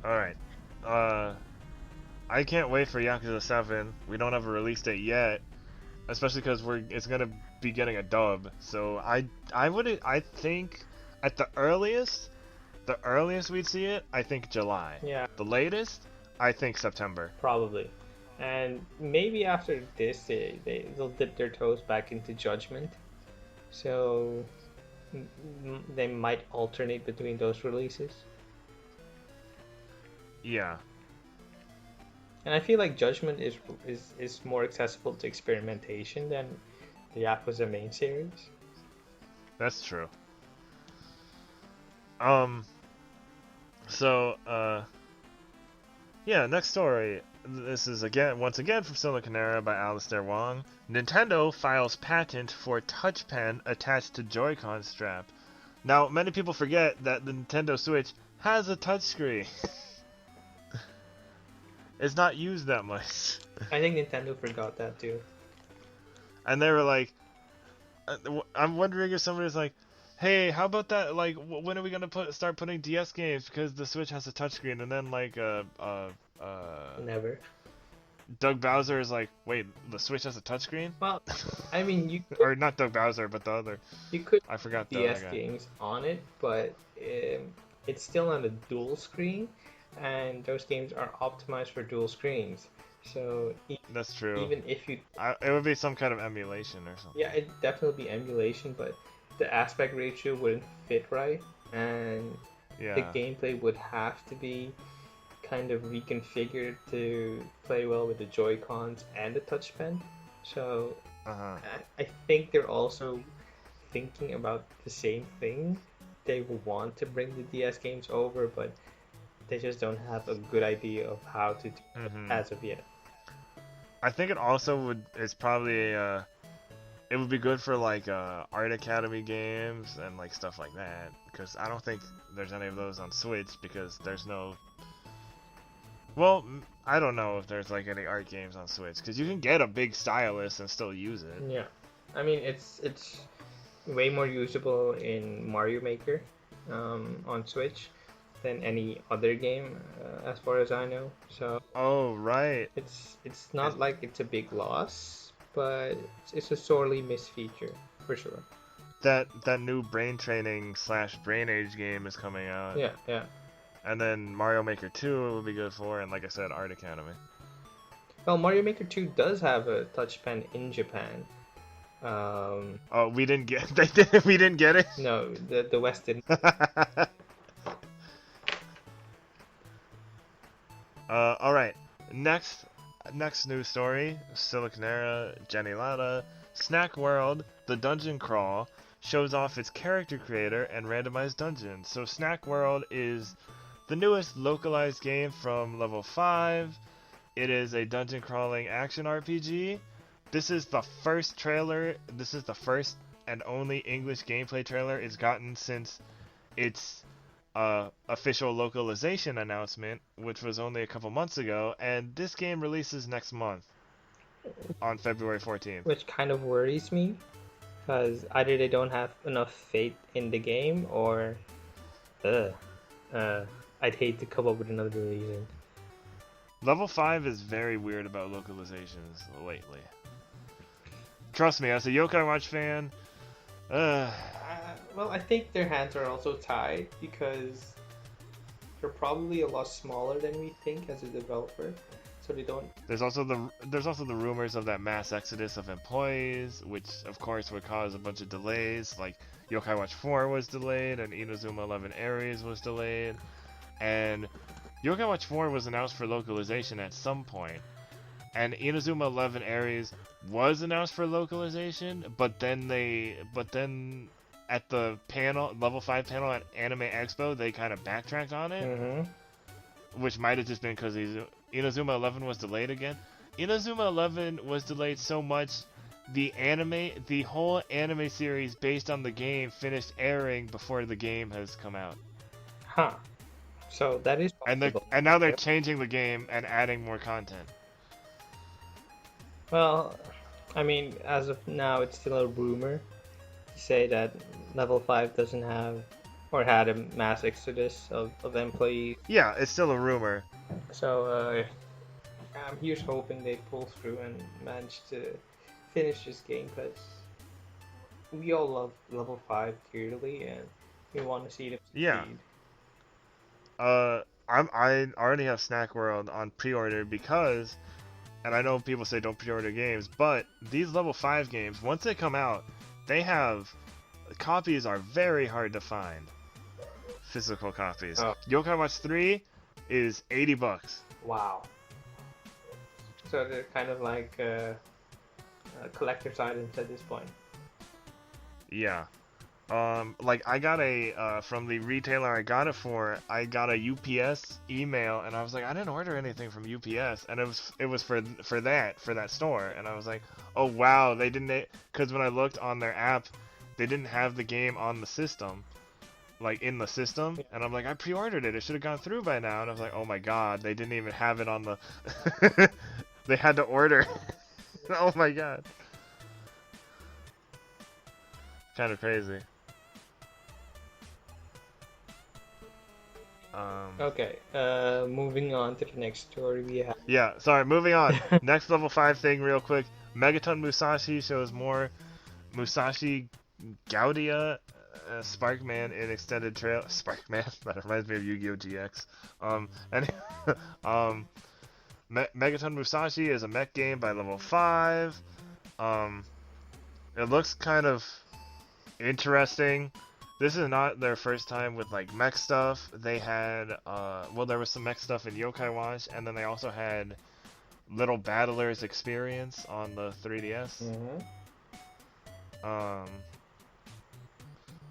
Alright. I can't wait for Yakuza 7. We don't have a release date yet, especially because it's gonna be getting a dub. So I think at the earliest we'd see it, I think July. Yeah, The latest, I think September. probably. And maybe after this, they'll dip their toes back into Judgment. So they might alternate between those releases. Yeah, And I feel like Judgment is more accessible to experimentation than the Yakuza main series. that's true. Um. So, yeah. Next story. This is once again from Silicon Era by Alistair Wong. Nintendo files patent for touch pen attached to Joy-Con strap. Now, many people forget that the Nintendo Switch has a touchscreen. It's not used that much. I think Nintendo forgot that too. And they were like, I'm wondering if somebody's like, hey, how about that? Like, when are we gonna start putting DS games because the Switch has a touchscreen? And then like, Never. Doug Bowser is like, wait, the Switch has a touchscreen? Well, I mean, Or not Doug Bowser, but the other. you could I forgot the DS other guy. games on it, but it's still on a dual screen, and those games are optimized for dual screens. So That's true. even if you, It would be some kind of emulation or something. yeah, it'd definitely be emulation, but the aspect ratio wouldn't fit right, and Yeah. the gameplay would have to be kind of reconfigured to play well with the Joy-Cons and the touch pen. So Uh-huh. I think they're also thinking about the same thing. They want to bring the DS games over, but they just don't have a good idea of how to do it Mhm. as of yet. I think it also it's probably it would be good for like Art Academy games and like stuff like that, because I don't think there's any of those on Switch because there's no. Well, I don't know if there's like any art games on Switch because you can get a big stylus and still use it. Yeah, I mean it's way more usable in Mario Maker on Switch than any other game, as far as I know. So Oh right. it's not like it's a big loss, but it's a sorely missed feature for sure. That new brain training / brain age game is coming out. Yeah, yeah. And then Mario Maker 2 will be good for, and like I said, Art Academy. Well, Mario Maker 2 does have a touch pen in Japan. Oh, we didn't get they didn't we didn't get it. No, the West didn't. All right. Next news story: Silicon Era, Jenny Latta, Snack World, the Dungeon Crawl shows off its character creator and randomized dungeons. So Snack World is the newest localized game from Level 5. It is a dungeon crawling action RPG. This is the first trailer. This is the first and only English gameplay trailer it's gotten since its official localization announcement, which was only a couple months ago. And this game releases next month on February 14th. Which kind of worries me, because either they don't have enough faith in the game, or I'd hate to come up with another reason. Level 5 is very weird about localizations lately. Trust me, as a Yokai Watch fan, Well, I think their hands are also tied because they're probably a lot smaller than we think as a developer, so they don't. there's also the rumors of that mass exodus of employees, which of course would cause a bunch of delays. Like Yokai Watch 4 was delayed, and Inazuma 11 Aries was delayed, and Yokai Watch 4 was announced for localization at some point, and Inazuma 11 Aries was announced for localization, but then at the level 5 panel at Anime Expo, they kind of backtracked on it, Mm-hmm. which might have just been because Inazuma 11 was delayed again. Inazuma 11 was delayed so much, the whole anime series based on the game finished airing before the game has come out. Huh. So that is possible. And now they're changing the game and adding more content. Well, I mean, as of now, it's still a rumor to say that level 5 doesn't have or had a mass exodus of employees. Yeah, it's still a rumor. So I'm here's hoping they pull through and manage to finish this game because we all love level 5 dearly and we want to see them Yeah. succeed. I already have Snack World on pre-order because, and I know people say don't pre-order games, but these level 5 games, once they come out, they have copies are very hard to find. Physical copies. Oh, Yokai Watch 3 is $80. wow. So they're kind of like collector's items at this point. Yeah. Like I got a from the retailer I got it for, I got a UPS email and I was like, I didn't order anything from UPS, and it was for that store, and I was like, oh wow, they didn't, because when I looked on their app, they didn't have the game on the system, like in the system, and I'm like, I pre-ordered it, it should have gone through by now, and I was like, oh my god, they didn't even have it on the they had to order. Oh my god. Kind of crazy. Okay, moving on to the next story we have. Yeah, sorry, moving on. Next level 5 thing real quick. Megaton Musashi shows more Musashi Gaudia Sparkman in extended trail. Sparkman? That reminds me of Yu-Gi-Oh! GX. And Megaton Musashi is a mech game by level 5. It looks kind of interesting. This is not their first time with like mech stuff. They had well, there was some mech stuff in Yokai Watch, and then they also had Little Battlers Experience on the 3DS.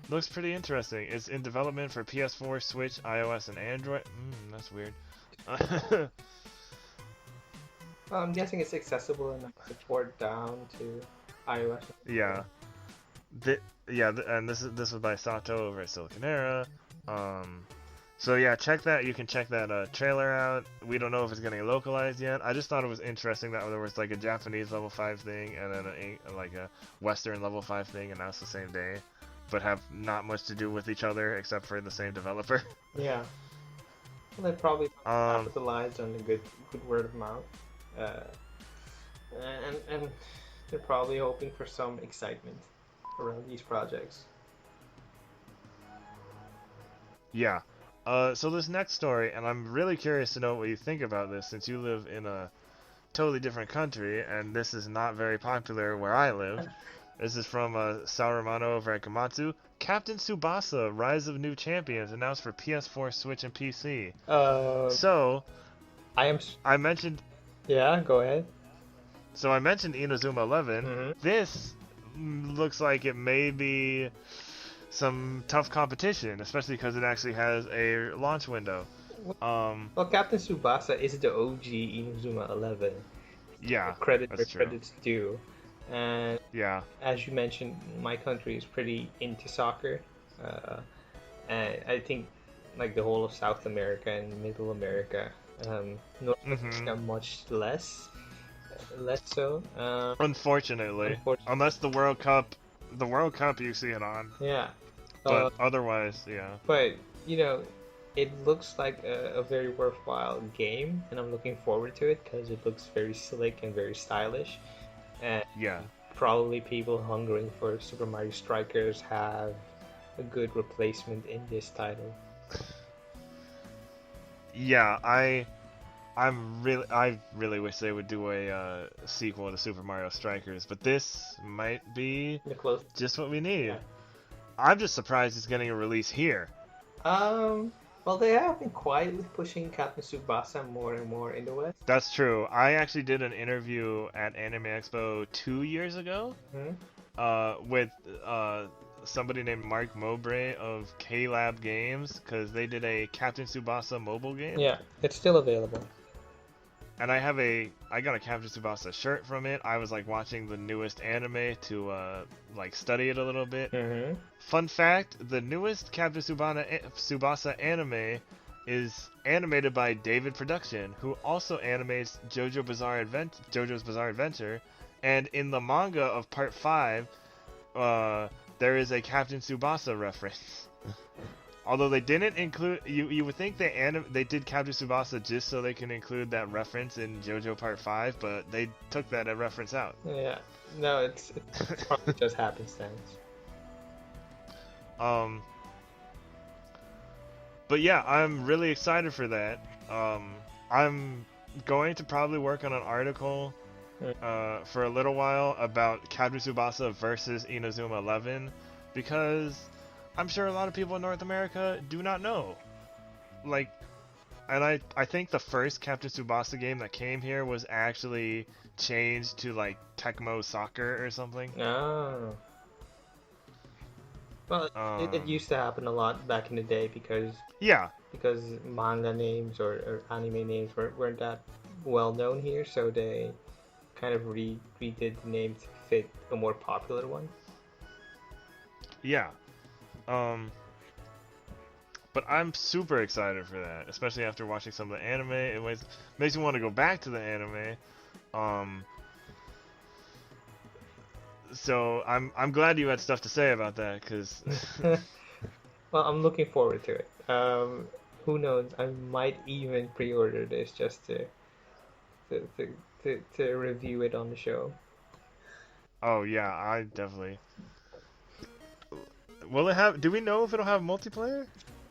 Looks pretty interesting. It's in development for PS4, Switch, iOS, and Android. That's weird. I'm guessing it's accessible enough to port down to iOS. Yeah. And this was by Sato over at Silicon Era. So yeah, check that. You can check that trailer out. We don't know if it's getting localized yet. I just thought it was interesting that there was like a Japanese level 5 thing and then like a Western level 5 thing announced the same day, but have not much to do with each other except for the same developer. Yeah. Well, they probably capitalized on the good word of mouth, and they're probably hoping for some excitement around these projects. Yeah. So this next story, and I'm really curious to know what you think about this, since you live in a totally different country, and this is not very popular where I live. This is from Saurumano over at Gamatsu. Captain Tsubasa, Rise of New Champions, announced for PS4, Switch, and PC. So, I mentioned... Yeah, go ahead. So I mentioned Inazuma 11. This looks like it may be some tough competition, especially because it actually has a launch window. Well, Captain Tsubasa is the OG Inazuma 11. Yeah, credit that's where true. credit's due. And yeah, as you mentioned, my country is pretty into soccer. And I think like the whole of South America and Middle America, North America much less so. Unfortunately, unless the World Cup you see it on. Yeah. But otherwise, yeah. But you know, it looks like a very worthwhile game, and I'm looking forward to it because it looks very slick and very stylish. And yeah, probably people hungering for Super Mario Strikers have a good replacement in this title. Yeah, I really wish they would do a sequel to Super Mario Strikers, but this might be just what we need. Yeah. I'm just surprised it's getting a release here. Well, they have been quietly pushing Captain Tsubasa more and more in the West. That's true. I actually did an interview at Anime Expo 2 years ago with somebody named Mark Mowbray of K-Lab Games, because they did a Captain Tsubasa mobile game. Yeah, it's still available. And I got a Captain Tsubasa shirt from it. I was like watching the newest anime to like study it a little bit. Fun fact, the newest Captain Tsubasa anime is animated by David Production, who also animates JoJo's Bizarre Adventure, and in the manga of Part 5, there is a Captain Tsubasa reference. Although they didn't include, you would think they did Captain Tsubasa just so they can include that reference in JoJo Part 5, but they took that reference out. Yeah. No, it's probably just happenstance. Um, but yeah, I'm really excited for that. I'm going to probably work on an article for a little while about Captain Tsubasa versus Inazuma 11 because I'm sure a lot of people in North America do not know. Like, and I think the first Captain Tsubasa game that came here was actually changed to like Tecmo Soccer or something. Oh. Well, it used to happen a lot back in the day Yeah, because manga names or anime names weren't that well known here, so they kind of redid the name to fit a more popular one. yeah. Um, but I'm super excited for that, especially after watching some of the anime. Makes me want to go back to the anime. Um, so I'm glad you had stuff to say about that, because Well, I'm looking forward to it. Who knows? I might even pre-order this just to, to, to review it on the show. oh yeah, I definitely. Will it have? Do we know if it'll have multiplayer?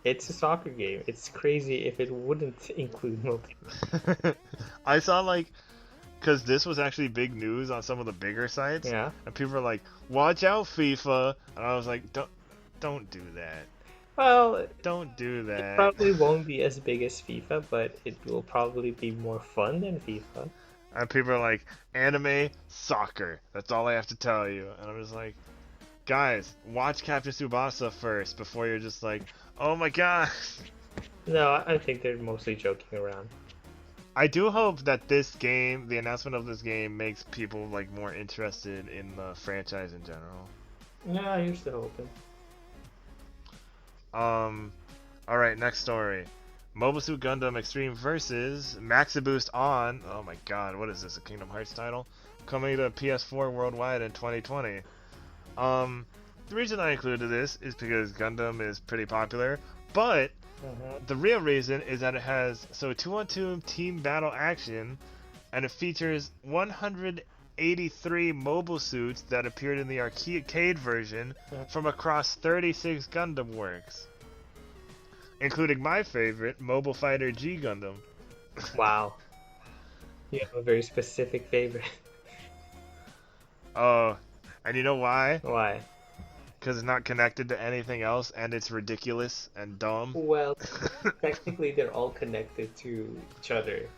It's a soccer game. It's crazy if it wouldn't include multiplayer. I saw like, because this was actually big news on some of the bigger sites, Yeah. and people were like, "Watch out, FIFA," and I was like, don't do that. Well, Don't do it that." probably won't be as big as FIFA, but it will probably be more fun than FIFA. And people are like, "Anime, soccer. That's all I have to tell you." And I'm just like, guys, watch Captain Tsubasa first before you're just like, "Oh my god." No, I think they're mostly joking around. I do hope that this game, the announcement of this game, makes people like more interested in the franchise in general. Yeah, you're still hoping. All right, next story. Mobile Suit Gundam Extreme versus Maxi-Boost On. Oh my god, what is this? A Kingdom Hearts title? Coming to PS4 worldwide in 2020. The reason I included this is because Gundam is pretty popular, but the real reason is that it has 2-on-2 team battle action, and it features 183 mobile suits that appeared in the arcade version from across 36 Gundam works, including my favorite, Mobile Fighter G Gundam. Wow. You have a very specific favorite. Oh, and you know why? Why? Because it's not connected to anything else, and it's ridiculous and dumb. Well, technically they're all connected to each other.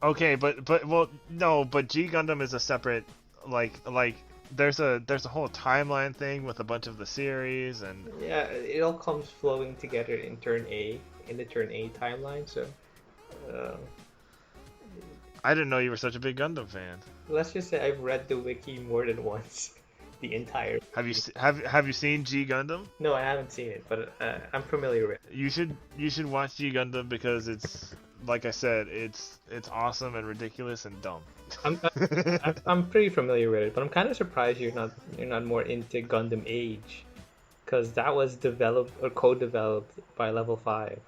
Okay, but well, no, but G Gundam is a separate, like there's a whole timeline thing with a bunch of the series, and Yeah, it all comes flowing together in the Turn A timeline. So, uh, I didn't know you were such a big Gundam fan. let's just say I've read the wiki more than once, the entire. Have you seen G Gundam? No, I haven't seen it, but I'm familiar with it. You should watch G Gundam because it's, like I said, it's awesome and ridiculous and dumb. I'm pretty familiar with it, but I'm kind of surprised you're not more into Gundam Age, because that was developed or co-developed by Level 5.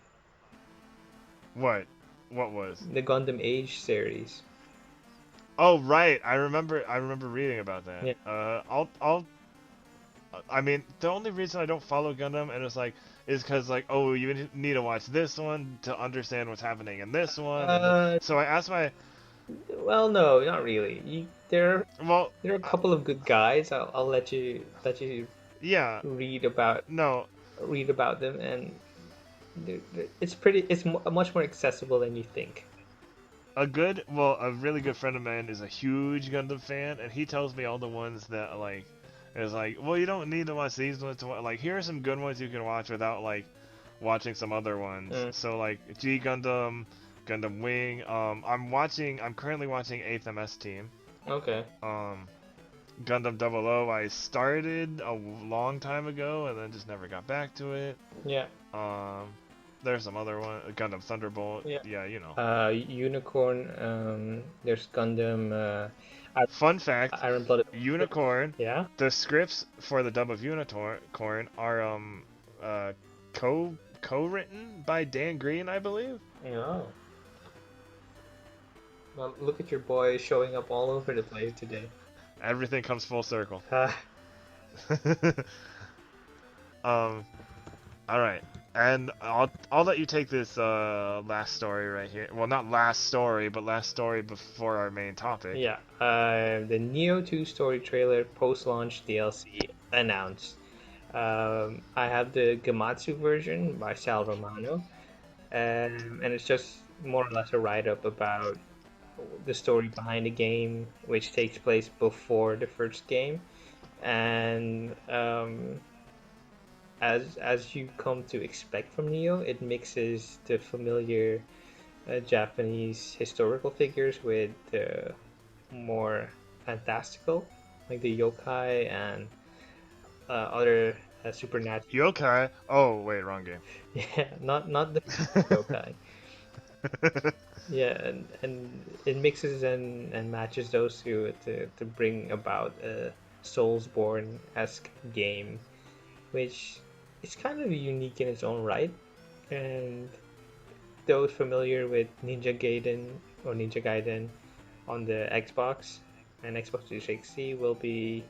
What was? The Gundam Age series. Oh right, I remember reading about that. Yeah. I mean, the only reason I don't follow Gundam and is because oh, you need to watch this one to understand what's happening in this one. So I asked my. Well, no, not really. There Well, are a couple of good guys. I'll let you yeah. read about No. them, and it's much more accessible than you think. A really good friend of mine is a huge Gundam fan, and he tells me all the ones that is well, you don't need to watch these ones to watch. Here are some good ones you can watch without watching some other ones. So G Gundam, Gundam Wing. I'm currently watching 8th MS Team. Okay. Gundam 00 I started a long time ago and then just never got back to it. Yeah. There's some other one, Gundam Thunderbolt. Yeah, you know. Unicorn. There's Gundam. Fun fact: Iron Blooded Unicorn. Yeah. The scripts for the dub of Unicorn are co-written by Dan Green, I believe. Yeah. Well, look at your boy showing up all over the place today. Everything comes full circle. Uh, um, all right, and I'll let you take this last story right here. Well, not last story, but last story before our main topic. yeah. The Neo 2 story trailer post-launch DLC announced. I have the Gamatsu version by Sal Romano, and it's just more or less a write-up about the story behind the game, which takes place before the first game, and as you come to expect from Neo, it mixes the familiar Japanese historical figures with the more fantastical, like the yokai and other supernatural. Yokai. Oh wait, wrong game. Yeah, not the yokai. Yeah, and it mixes and matches those two to bring about a Soulsborne-esque game, which is kind of unique in its own right. And those familiar with Ninja Gaiden on the Xbox and Xbox 360 will be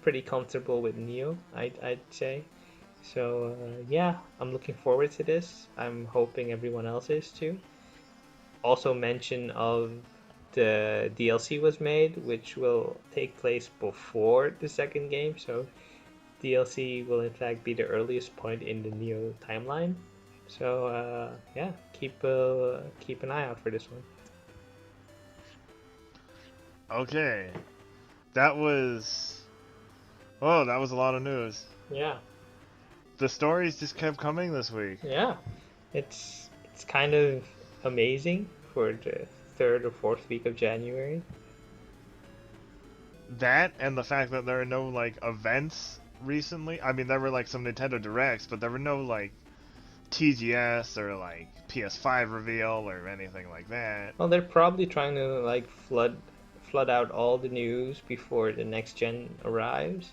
pretty comfortable with Neo, I'd say. So yeah, I'm looking forward to this. I'm hoping everyone else is too. Also, mention of the DLC was made, which will take place before the second game. So DLC will in fact be the earliest point in the Neo timeline. So yeah, keep an eye out for this one. Okay, that was that was a lot of news. Yeah, The stories just kept coming this week. yeah, it's kind of amazing for the third or fourth week of January. That and the fact that there are no like events recently. I mean, there were like some Nintendo Directs, but there were no like TGS or like PS5 reveal or anything like that. Well, they're probably trying to like flood out all the news before the next gen arrives,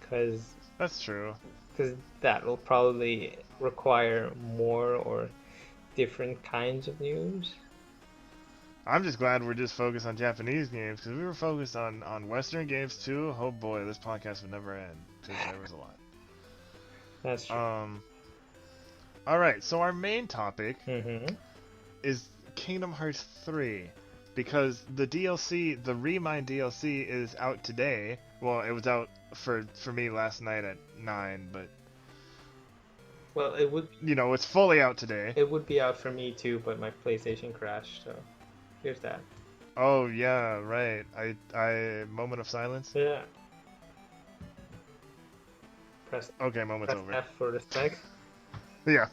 because That's true. that will probably require more or different kinds of news. I'm just glad we're just focused on Japanese games, because we were focused on Western games too. Oh boy, this podcast would never end, because there was a lot. That's true. All right, so our main topic Mm-hmm. is Kingdom Hearts 3, because the DLC, the Remind DLC, is out today. Well, it was out for me last night at 9, but Well, it would it's fully out today. be out for me too, but my PlayStation crashed, so here's that. Oh yeah, right. I moment of silence. Yeah. Press Okay, moment's over. F for respect. Yeah.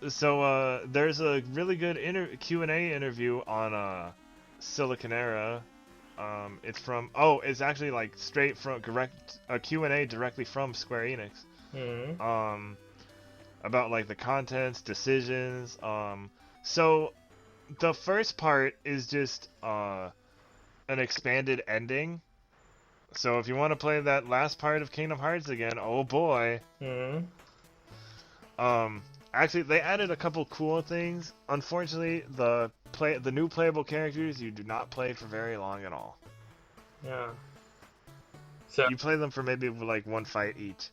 So there's a really good Q&A interview on Siliconera. It's actually like straight from a Q&A directly from Square Enix. Mm-hmm. About like the contents, decisions. So the first part is just an expanded ending. So if you want to play that last part of Kingdom Hearts again, oh boy. Mm-hmm. Actually, they added a couple cool things. Unfortunately, the new playable characters you do not play for very long at all. Yeah. So You play them for maybe like one fight each.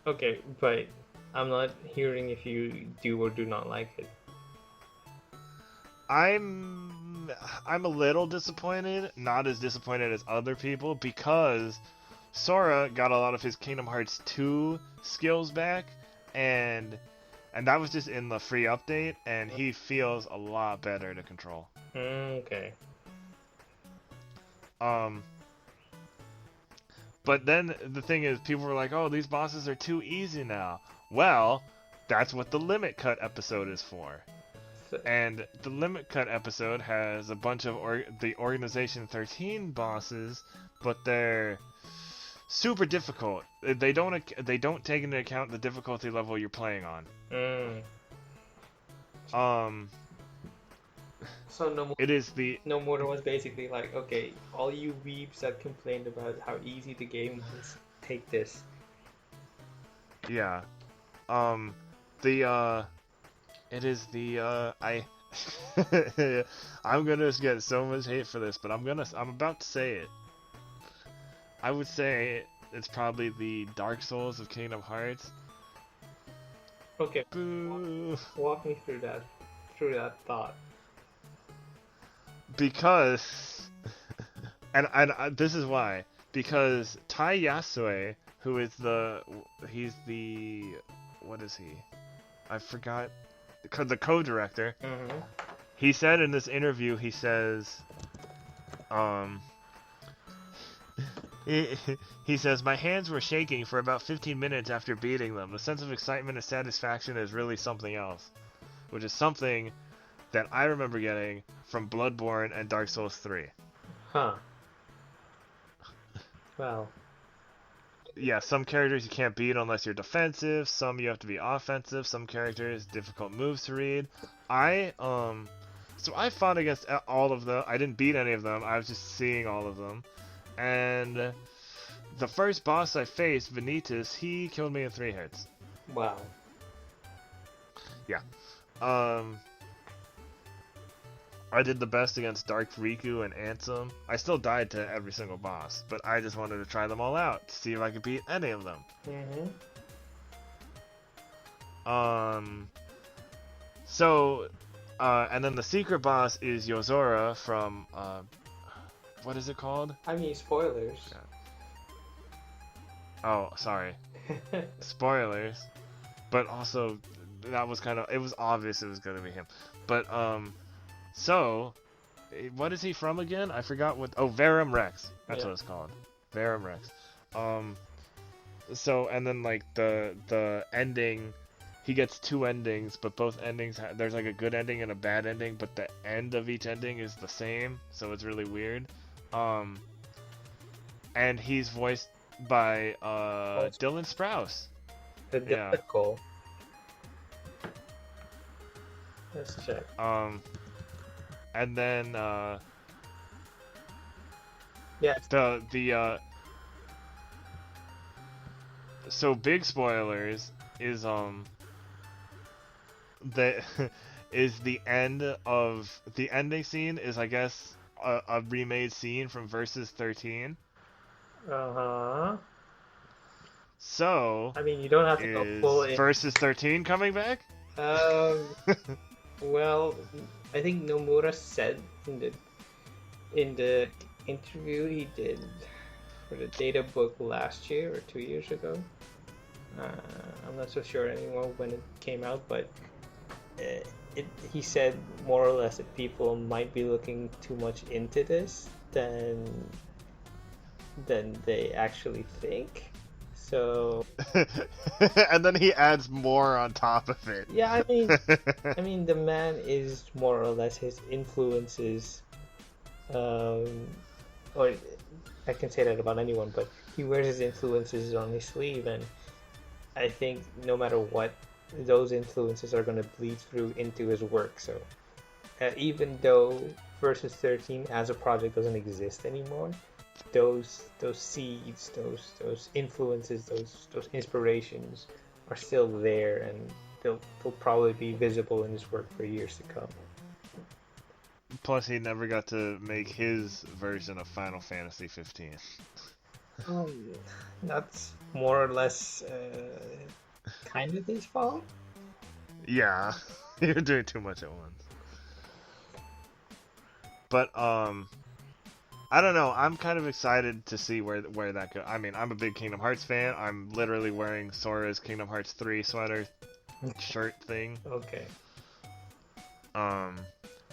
okay, but I'm not hearing if you do or do not like it. I'm a little disappointed, not as disappointed as other people, because Sora got a lot of his Kingdom Hearts 2 skills back, and that was just in the free update, and he feels a lot better to control. Okay. But then the thing is, people were like, "Oh, these bosses are too easy now." Well, that's what the Limit Cut episode is for. And the Limit Cut episode has a bunch of the Organization 13 bosses, but they're super difficult. They don't take into account the difficulty level you're playing on. So It is the Nomura was basically like, okay, all you weebs that complained about how easy the game was, take this. yeah. Um, the it is the I. I'm gonna get so much hate for this, but I'm about to say it. I would say it's probably the Dark Souls of Kingdom Hearts. Okay, Boo. walk me through that thought. Because and this is why, because Tai Yasue, who is he's the what is he? I forgot the co-director. Mm-hmm. He said in this interview, he says, he, he says, my hands were shaking for about 15 minutes after beating them. The sense of excitement and satisfaction is really something else, which is something that I remember getting from Bloodborne and Dark Souls 3. Huh. Well. Yeah, some characters you can't beat unless you're defensive, some you have to be offensive, some characters, difficult moves to read. So I fought against all of them. I didn't beat any of them, I was just seeing all of them. And the first boss I faced, Vanitas, he killed me in 3 hits. Wow. Yeah. I did the best against Dark Riku and Ansem. I still died to every single boss, but I just wanted to try them all out to see if I could beat any of them. Mm-hmm. And then the secret boss is Yozora from, what is it called? I mean, spoilers. Yeah. Oh, sorry. Spoilers. But also, that was it was obvious it was going to be him. But, so, what is he from again? I forgot what. Oh, Verum Rex. That's what it's called. Verum Rex. So, and then like the ending, he gets 2 endings, but both endings there's like a good ending and a bad ending, but the end of each ending is the same, so it's really weird. And he's voiced by Dylan Sprouse. Yeah. Cool. Let's check. And then yeah. So big spoilers is the is the ending scene is, I guess, a remade scene from Versus 13. Uh-huh. So I mean, you don't have to go full in. Versus 13 coming back? Well, I think Nomura said in the interview he did for the data book last year or 2 years ago. I'm not so sure anymore when it came out, but he said more or less that people might be looking too much into this than they actually think. So and then he adds more on top of it. Yeah, I mean the man is more or less his influences, or I can say that about anyone, but he wears his influences on his sleeve, and I think no matter what, those influences are going to bleed through into his work. So even though Versus 13 as a project doesn't exist anymore, those seeds, those influences, those inspirations are still there, and they'll probably be visible in his work for years to come. Plus, he never got to make his version of Final Fantasy 15. That's more or less kind of his fault. Yeah, you're doing too much at once. But I don't know. I'm kind of excited to see where that goes. I mean, I'm a big Kingdom Hearts fan. I'm literally wearing Sora's Kingdom Hearts 3 sweater shirt thing. Okay.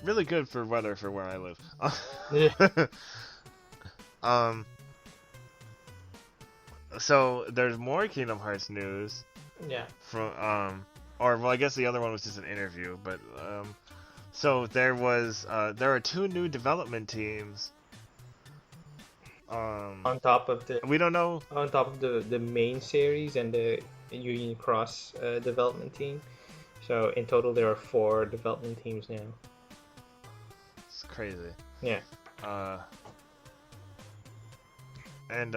Really good for weather for where I live. So there's more Kingdom Hearts news. Yeah. From well, I guess the other one was just an interview, but so there are 2 new development teams. On top of the we don't know on top of the main series and the Union Cross development team. So in total there are 4 development teams now. crazy. Yeah. And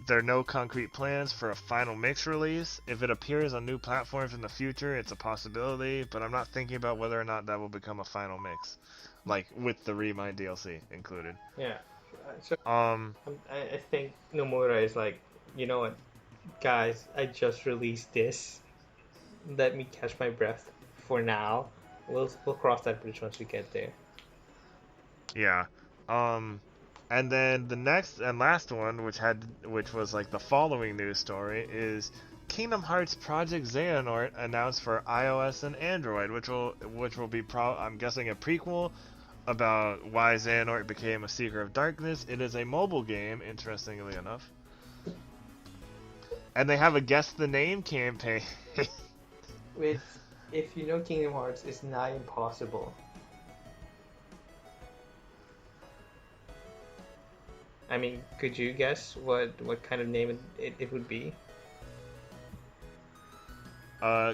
there are no concrete plans for a final mix release. If it appears on new platforms in the future, it's a possibility, but I'm not thinking about whether or not that will become a final mix, like with the Remind DLC included. Yeah. So Um, I think Nomura is like, you know what, guys, I just released this. Let me catch my breath for now. We'll cross that bridge once we get there. yeah. And then the next and last one, which was like the following news story, is Kingdom Hearts Project Xehanort announced for iOS and Android, which will be I'm guessing a prequel about why Xehanort became a Seeker of Darkness. It is a mobile game, interestingly enough. And they have a Guess the Name campaign. Which, if you know Kingdom Hearts, is nigh impossible. I mean, could you guess what kind of name it would be?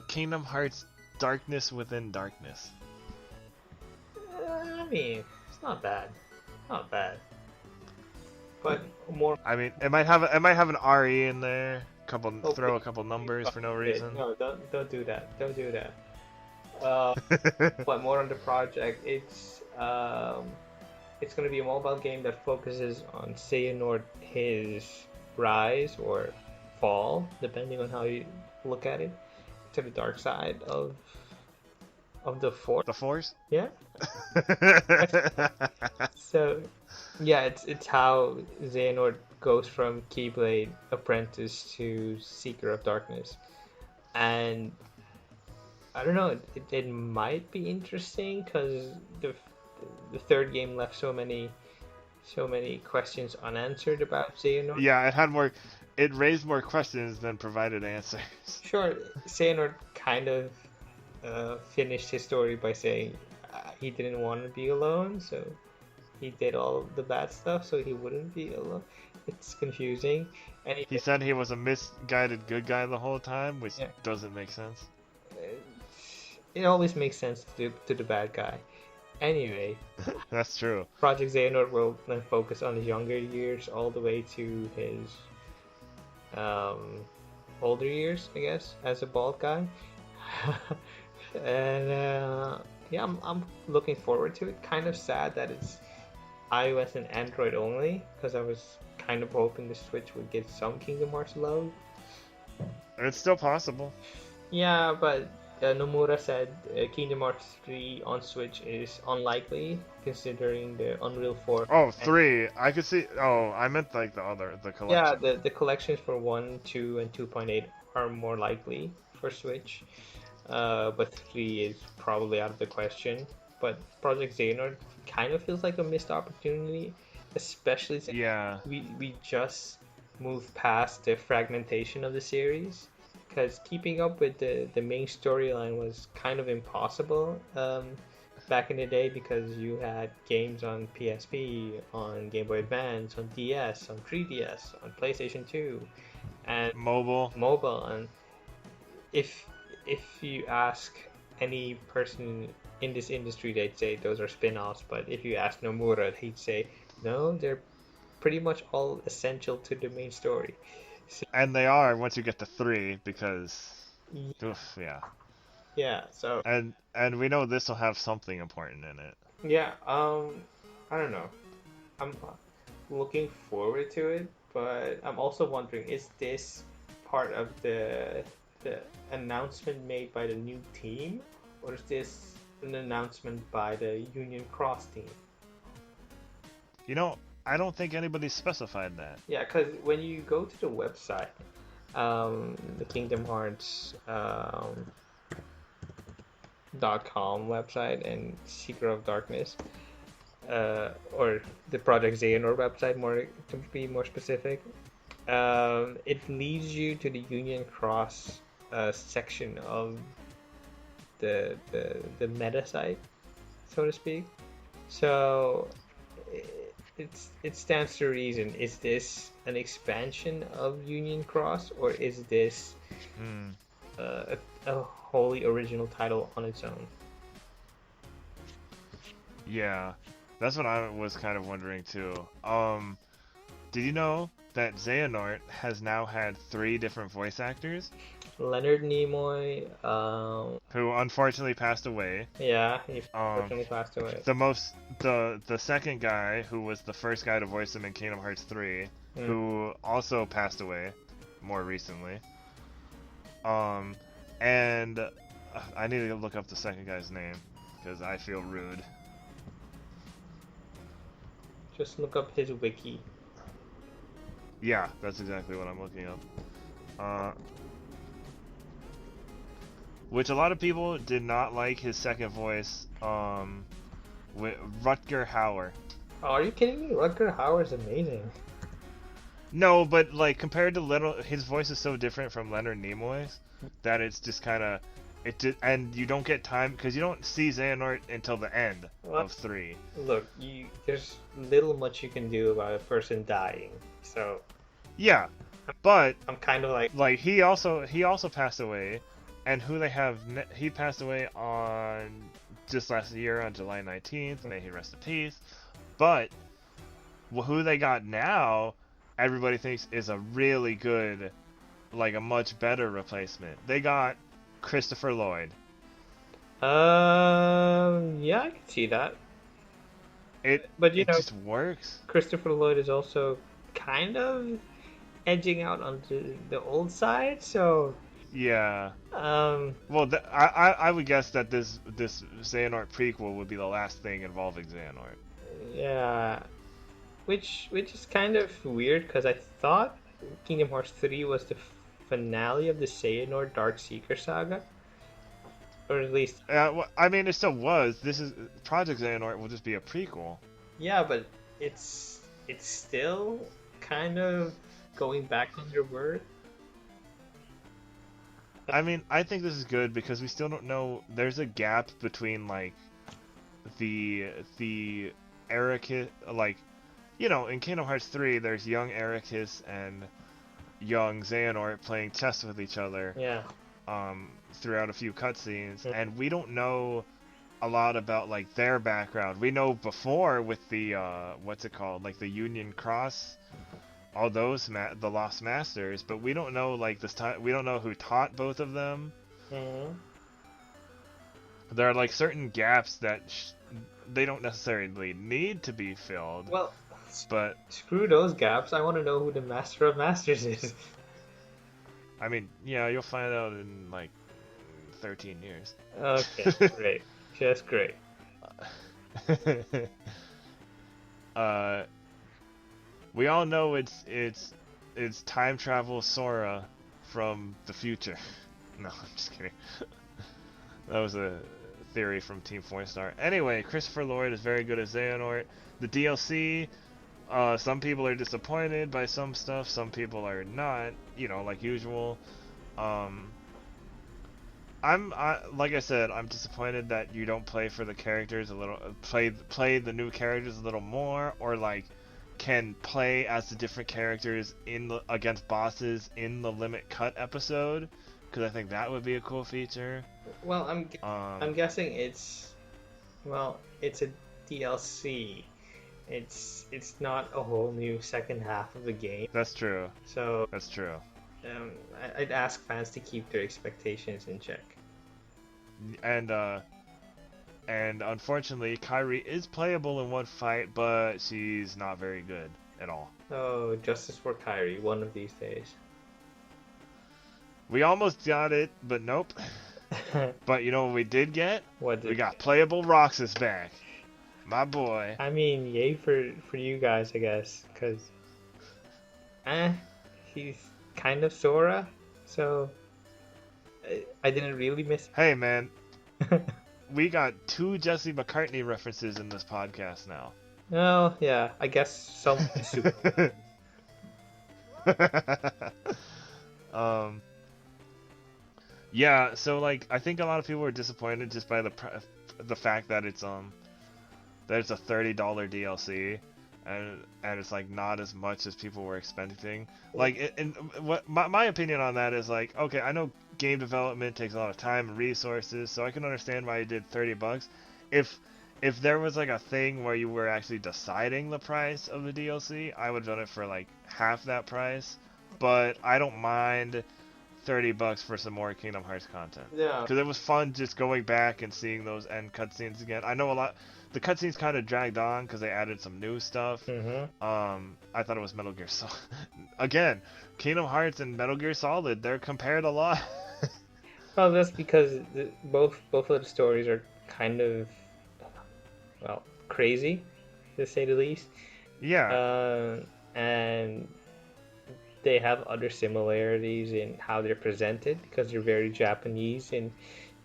Kingdom Hearts Darkness Within Darkness. I mean, it's not bad. Not bad. But more. I mean, it might have an RE in there. Okay. Throw a couple numbers for no reason. No, don't do that. Don't do that. But more on the project, it's going to be a mobile game that focuses on Xehanort, his rise or fall, depending on how you look at it, to the dark side of the Force. The Force? Yeah. So, yeah, it's how Xehanort goes from Keyblade apprentice to Seeker of Darkness, and I don't know. It might be interesting because the third game left so many questions unanswered about Xehanort. Yeah, it raised more questions than provided answers. Sure, Xehanort kind of finished his story by saying he didn't want to be alone, so he did all the bad stuff so he wouldn't be alone. It's confusing. And He said he was a misguided good guy the whole time, which Yeah. doesn't make sense. It always makes sense to the bad guy. Anyway, That's true. Project Xehanort will then focus on his younger years all the way to his older years, I guess, as a bald guy. And yeah, I'm looking forward to it. Kind of sad that it's iOS and Android only, because I was kind of hoping the Switch would get some Kingdom Hearts love. It's still possible. Yeah, but Nomura said Kingdom Hearts 3 on Switch is unlikely, considering the Unreal 4. Oh, 3. I could see. Oh, I meant like the collection. Yeah, the collections for 1, 2, and 2.8 are more likely for Switch. But 3 is probably out of the question. But Project Xehanort kind of feels like a missed opportunity, especially since we just moved past the fragmentation of the series. Because keeping up with the main storyline was kind of impossible back in the day, because you had games on PSP, on Game Boy Advance, on DS, on 3DS, on PlayStation 2, and mobile. And if you ask any person in this industry, they'd say those are spin-offs. But if you ask Nomura, he'd say no, they're pretty much all essential to the main story. So, and they are once you get to 3, because yeah, so and we know this will have something important in it. Yeah, I don't know. I'm looking forward to it, but I'm also wondering, is this part of the announcement made by the new team, or is this an announcement by the Union Cross team? You know, I don't think anybody specified that. Yeah, because when you go to the website, the Kingdom Hearts .com website and Seeker of Darkness, or the Project Xehanort website, to be more specific, it leads you to the Union Cross section of the meta site, so to speak. So it stands to reason. Is this an expansion of Union Cross, or is this a wholly original title on its own? Yeah. That's what I was kind of wondering too. Did you know that Xehanort has now had 3 different voice actors Leonard Nimoy, who unfortunately passed away? yeah, he Um, unfortunately passed away. the second guy who was the first guy to voice him in Kingdom Hearts 3, Mm. who also passed away more recently. Um, and I need to look up the second guy's name because I feel rude. Just look up his wiki. Yeah, that's exactly what I'm looking up. Uh, which a lot of people did not like his second voice. With Rutger Hauer. Oh, are you kidding me? Rutger Hauer is amazing. No, but like compared to his voice is so different from Leonard Nimoy's that it's just kind of and you don't get time because you don't see Xehanort until the end Well, of 3. look, there's little much you can do about a person dying. So Yeah, but I'm kind of like he also passed away, and who they have he passed away on just last year on July 19th. May he rest in peace. But who they got now, everybody thinks is a really good, like a much better replacement. They got Christopher Lloyd. yeah, I can see that. It But it just works. Christopher Lloyd is also kind of edging out onto the old side, so Yeah. um, Well, I would guess that this Xehanort prequel would be the last thing involving Xehanort. yeah, which is kind of weird because I thought Kingdom Hearts 3 was the finale of the Xehanort Darkseeker saga, or at least Well, I mean, it still was. This is Project Xehanort will just be a prequel. yeah, but it's still kind of going back on their word. I mean, I think this is good because we still don't know. There's a gap between like the Ericus, like in Kingdom Hearts 3, there's young Ericus and young Xehanort playing chess with each other. Yeah. Throughout a few cutscenes, Yeah. and we don't know a lot about like their background. We know before with the what's it called, like the Union Cross, all those the Lost Masters, but we don't know like this time. We don't know who taught both of them. Mm-hmm. There are like certain gaps that they don't necessarily need to be filled. Well, but screw those gaps. I want to know who the Master of Masters is. I mean, yeah, you'll find out in like 13 years. Okay, great. Just great. We all know it's time travel Sora from the future. No, I'm just kidding. That was a theory from Team 4-Star. Anyway, Christopher Lloyd is very good as Xehanort. The DLC, some people are disappointed by some stuff, some people are not, like usual. Like I said, I'm disappointed that you don't play for the characters a little, play the new characters a little more, or like can play as the different characters against bosses in the Limit Cut episode, because I think that would be a cool feature. Well, I'm guessing it's a DLC. It's not a whole new second half of the game. That's true. So that's true. I'd ask fans to keep their expectations in check. And unfortunately, Kairi is playable in one fight, but she's not very good at all. Oh, justice for Kairi, one of these days. We almost got it, but nope. But you know what we did get? We got playable Roxas back. My boy. I mean, yay for you guys, I guess, because he's kind of Sora, so I didn't really miss. Hey man, we got 2 Jesse McCartney references in this podcast now. Oh yeah, I guess someone's super. Yeah, so like I think a lot of people were disappointed just by the fact that it's a $30 DLC, and it's like not as much as people were expecting. Like, and what my opinion on that is like, okay, I know game development takes a lot of time and resources, so I can understand why you did $30. if there was like a thing where you were actually deciding the price of the DLC, I would done it for like half that price. But I don't mind $30 for some more Kingdom Hearts content. Yeah. Because it was fun just going back and seeing those end cutscenes again. I know a lot. The cutscenes kind of dragged on because they added some new stuff. I thought it was Metal Gear Solid. Again, Kingdom Hearts and Metal Gear Solid, they're compared a lot. Well, that's because both of the stories are kind of, well, crazy, to say the least. Yeah. And they have other similarities in how they're presented because they're very Japanese in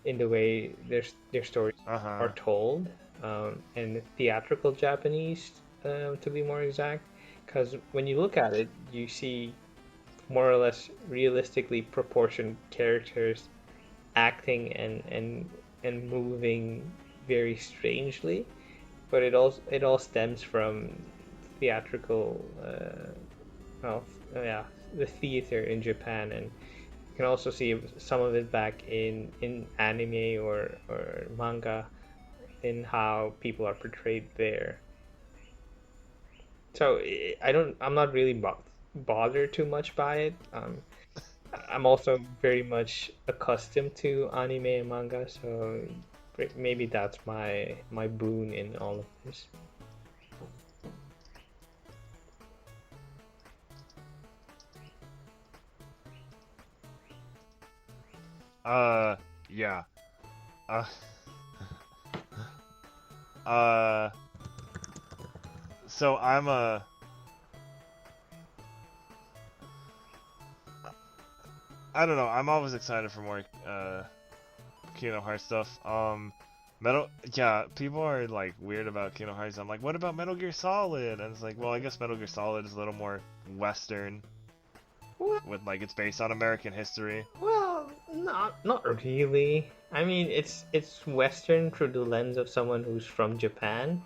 the way their stories are told, and theatrical Japanese, to be more exact. Because when you look at it, you see more or less realistically proportioned characters acting and moving very strangely, but it all stems from theatrical, well, yeah, the theater in Japan, and you can also see some of it back in anime or manga, in how people are portrayed there. So I'm not really bothered too much by it. I'm also very much accustomed to anime and manga, so maybe that's my boon in all of this. Yeah. Uh, uh, so I don't know, I'm always excited for more, Kingdom Hearts stuff. Yeah, people are like weird about Kingdom Hearts. I'm like, what about Metal Gear Solid? And it's like, well, I guess Metal Gear Solid is a little more Western, with like it's based on American history. Well, not really. I mean, it's Western through the lens of someone who's from Japan,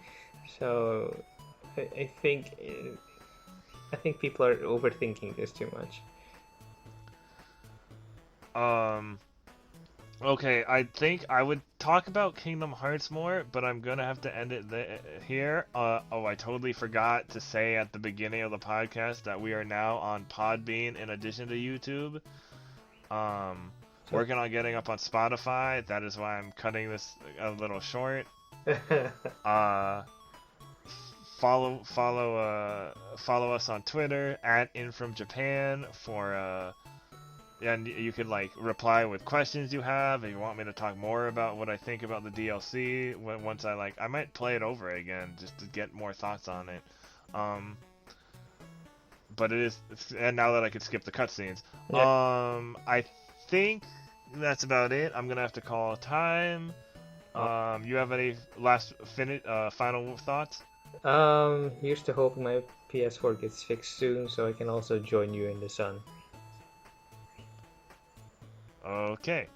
so I think I think people are overthinking this too much. Um, okay, I think I would talk about Kingdom Hearts more, but I'm gonna have to end it here. Oh, I totally forgot to say at the beginning of the podcast that we are now on Podbean in addition to YouTube. Working on getting up on Spotify. That is why I'm cutting this a little short. Uh, follow us on Twitter at InFromJapan for and you could like reply with questions you have if you want me to talk more about what I think about the DLC. Once I might play it over again just to get more thoughts on it. But and now that I could skip the cutscenes. Yeah. I think that's about it. I'm gonna have to call time. You have any final thoughts? Here's to hope my PS4 gets fixed soon so I can also join you in the sun. Okay.